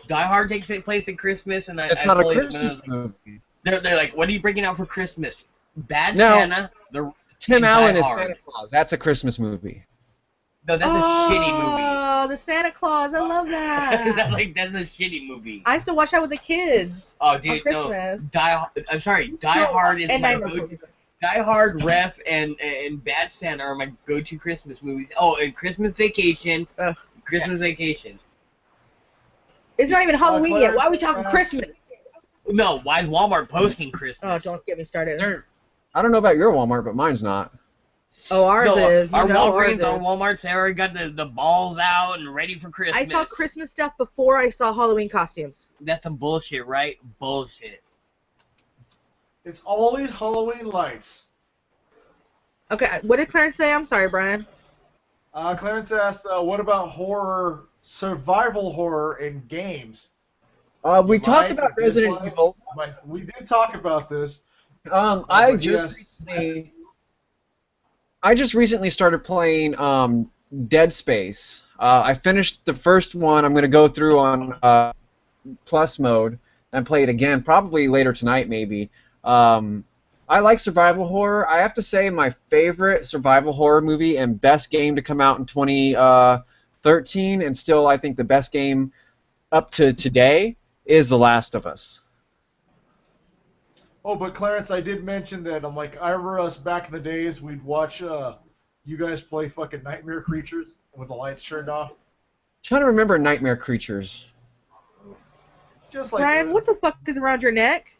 Die Hard takes place at Christmas, and It's I not a fully- Christmas movie. They're like, what are you bringing out for Christmas? Bad No. Santa. Tim and Allen Die is Hard. Santa Claus. That's a Christmas movie. No, that's a shitty Oh, the Santa Claus. I love movie. that. that's a shitty movie. I used to watch that with the kids Oh, on dude, no. Christmas. I'm sorry. Die Hard is And my Nightmare go-to. Before Christmas. Die Hard, Ref, and Bad Santa are my go-to Christmas movies. Oh, and Christmas Vacation. Ugh. Christmas Vacation. It's not even Halloween yet. Why are we talking Clarence, Christmas? No, why is Walmart posting Christmas? Oh, don't get me started. I don't know about your Walmart, but mine's not. Oh, ours No, is. You our know ours Walgreens, our is. Walmarts, they already got the balls out and ready for Christmas. I saw Christmas stuff before I saw Halloween costumes. That's some bullshit, right? Bullshit. It's always Halloween lights. Okay, what did Clarence say? I'm sorry, Brian. Clarence asked, what about horror, survival horror in games? We talked Like, about Resident dislike? Evil. We did talk about this. I but just yes. recently started playing Dead Space. I finished the first one. I'm going to go through on Plus mode and play it again, probably later tonight, maybe. I like survival horror. I have to say my favorite survival horror movie and best game to come out in 2013, and still I think the best game up to today, is The Last of Us. Oh, but Clarence, I did mention that. I'm like, I remember us back in the days, we'd watch you guys play fucking Nightmare Creatures with the lights turned off. Trying to remember Nightmare Creatures. Just like Brian, what the fuck is around your neck?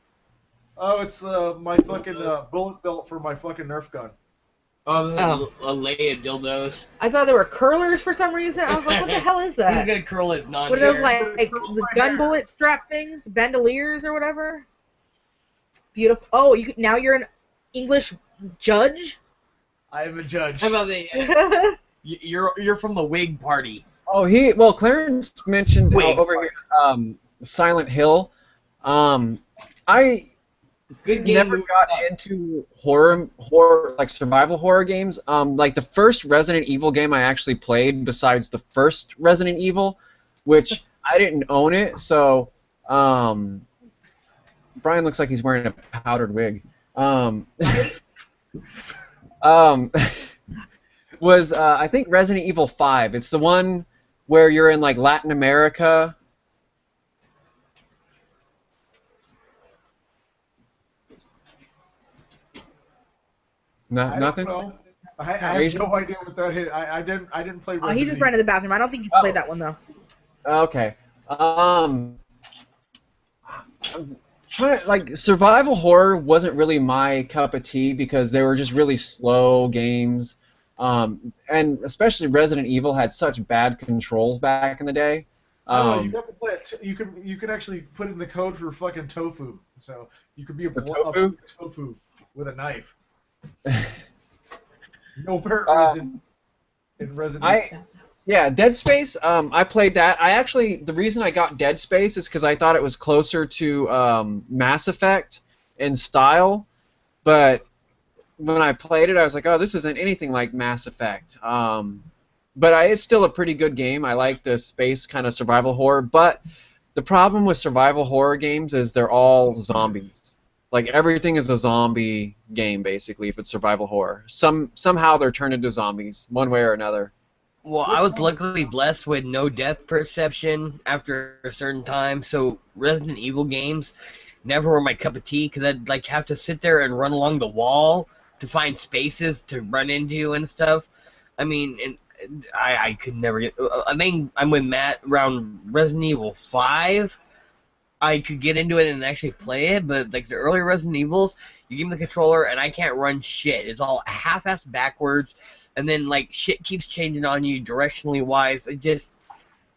Oh, it's my fucking bullet belt for my fucking Nerf gun. Oh. A lay of dildos. I thought they were curlers for some reason. I was like, what the hell is Who's that? gonna curl his non What are those, like the gun bullet strap things? Bandoliers or whatever? Beautiful. Oh, now you're an English judge? I am a judge. How about the you're from the Whig Party. Oh, Clarence mentioned Wait. over here Silent Hill. I Good game. never got into horror like survival horror games. Like the first Resident Evil game I actually played, besides the first Resident Evil, which I didn't own it, so Brian looks like he's wearing a powdered wig. Was I think Resident Evil 5. It's the one where you're in like Latin America. I Nothing. don't know. I have no idea what that hit. I didn't play Resident Oh, he just Evil. ran to the bathroom. I don't think he's played that one, though. Okay. I'm trying to, like, survival horror wasn't really my cup of tea because they were just really slow games, and especially Resident Evil had such bad controls back in the day. Oh, you got to play it. You can actually put in the code for fucking tofu, so you could be a tofu with a knife. No apparent reason in Resident Evil. Yeah, Dead Space. I played that. The reason I got Dead Space is because I thought it was closer to Mass Effect in style, but when I played it, I was like, oh, this isn't anything like Mass Effect. But it's still a pretty good game. I like the space kind of survival horror, but the problem with survival horror games is they're all zombies. Like, everything is a zombie game, basically, if it's survival horror. Somehow they're turned into zombies, one way or another. Well, I was luckily blessed with no death perception after a certain time, so Resident Evil games never were my cup of tea because I'd like have to sit there and run along the wall to find spaces to run into and stuff. I mean, and I could never get. I think I'm with Matt around Resident Evil 5. I could get into it and actually play it, but like the earlier Resident Evils, you give me the controller and I can't run shit. It's all half-assed backwards. and then like shit keeps changing on you directionally wise. I just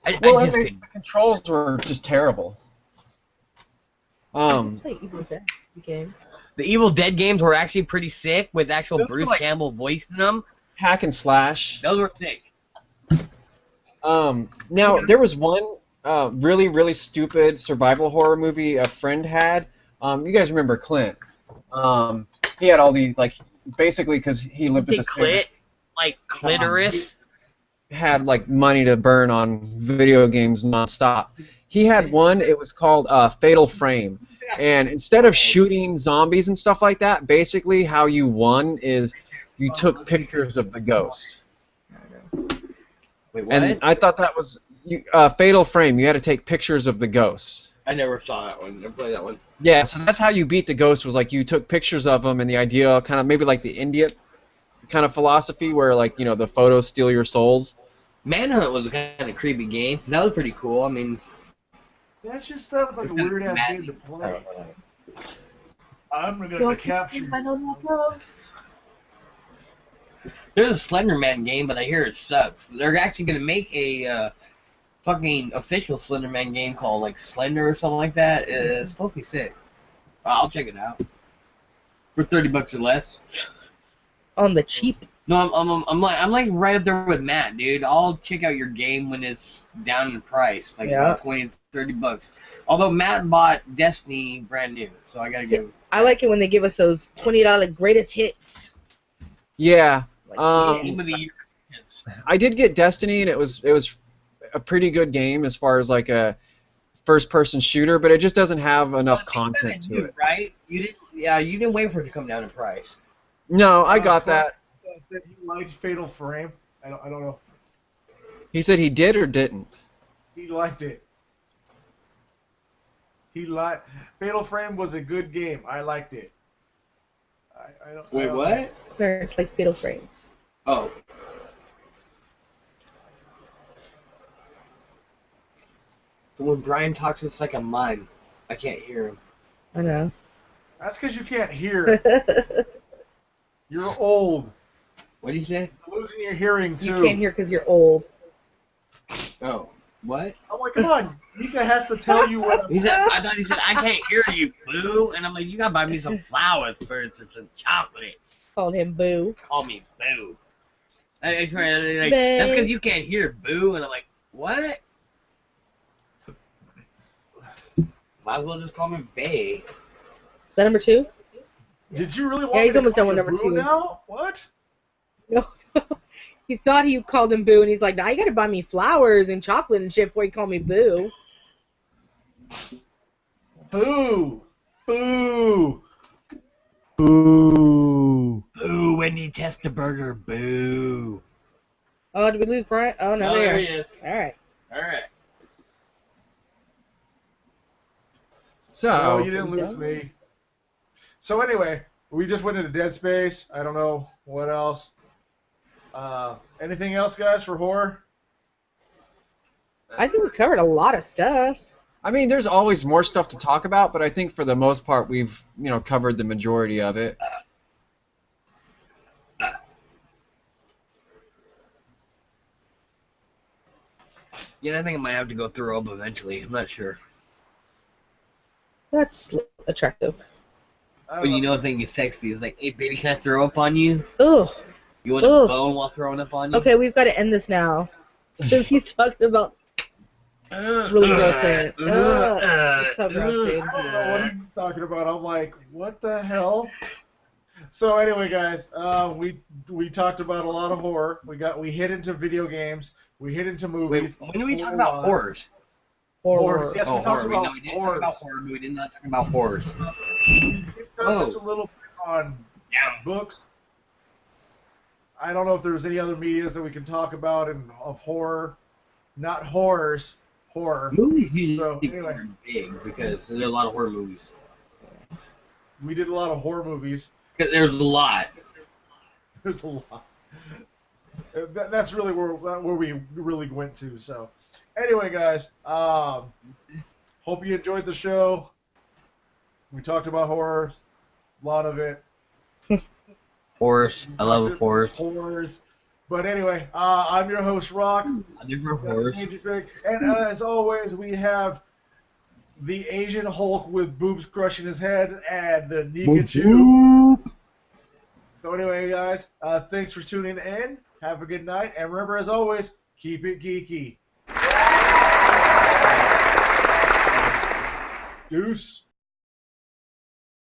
The controls were just terrible. Play Evil Dead game. The Evil Dead games were actually pretty sick with actual Those were Bruce like Campbell voicing them. hack and slash. Those were sick. Now there was one really really stupid survival horror movie a friend had. You guys remember Clint? He had all these like basically because he lived at Big this clit, like clitoris. had like money to burn on video games nonstop. He had one. It was called Fatal Frame, and instead of shooting zombies and stuff like that, basically how you won is you took pictures of the ghost. Wait, what? And I thought that was Fatal Frame. You had to take pictures of the ghosts. I never saw that one. Never played that one. Yeah, so that's how you beat the ghost. Was like you took pictures of them, and the idea kind of maybe like the India kind of philosophy where like the photos steal your souls. Manhunt was a kind of creepy game. That was pretty cool. I mean, That just sounds like a weird ass game to play. I'm gonna capture you. there's a Slender Man game, but I hear it sucks. They're actually gonna make a fucking official Slender Man game called like Slender or something like that. It's supposed to be sick. I'll check it out for $30 or less. On the cheap. No, I'm like right up there with Matt, dude. I'll check out your game when it's down in price, like about $20 to $30. Although Matt bought Destiny brand new, so I gotta give. I like it when they give us those $20 greatest hits. Yeah. Like, Game of the year. I did get Destiny, and it was a pretty good game as far as like a first-person shooter, but it just doesn't have enough content to it. Right? You didn't wait for it to come down in price. No, I got that. That he liked Fatal Frame. I don't know. He said he did or didn't. He liked it. Fatal Frame was a good game. I liked it. Wait, what? It's like Fatal Frames. Oh. So when Brian talks, it's like a mime. I can't hear him. I know. That's because you can't hear. You're old. What did you say? You're losing your hearing too. You can't hear because you're old. Oh. What? I'm like, come on. Mika has to tell you what. I thought he said, I can't hear you, boo. And I'm like, you gotta buy me some flowers first and some chocolates. Called him Boo. Call me boo. That's because you can't hear boo. And I'm like, what? Might as well just call me Bay. Is that number 2? Did you really want Yeah, he's me to almost call done with you number Boo 2. now? What? No. He thought he called him Boo, and he's like, "Now you gotta buy me flowers and chocolate and shit before you call me Boo." Boo! Boo! Boo! Boo, Wendy Testaburger, boo. Oh, did we lose Brian? Oh, no, there he is. Alright. Alright. So No, you didn't lose me. So anyway, we just went into Dead Space. I don't know what else. Anything else, guys, for horror? I think we covered a lot of stuff. I mean, there's always more stuff to talk about, but I think for the most part we've covered the majority of it. Yeah, I think I might have to go throw up eventually. I'm not sure. That's attractive. I But don't you know, the thing is sexy. It's like, hey, baby, can I throw up on you? Ugh. You want a bone while throwing up on you? Okay, we've got to end this now. Since he's talking about really gross things. It's so gross, dude. I don't know what he's talking about. I'm like, what the hell? So anyway, guys, we talked about a lot of horror. We hit into video games. We hit into movies. Wait, when did we talk about horrors? Horrors. Yes, we Oh, talked horror. about We did talk about horrors. horror, but we did not talk about horrors. We touched a little bit on books. I don't know if there's any other medias that we can talk about of horror. Not horrors. Horror. Movies usually So, anyway. are big because there's a lot of horror movies. We did a lot of horror movies. Because there's a lot. There's a lot. That's really where we really went to. So, anyway, guys, hope you enjoyed the show. We talked about horror, a lot of it. Horrors. I love horrors. Horrors. But anyway, I'm your host, Rock. There's my horse. And as always, we have the Asian Hulk with boobs crushing his head and the Nikachu. So anyway, guys, thanks for tuning in. Have a good night. And remember, as always, keep it geeky. Deuce.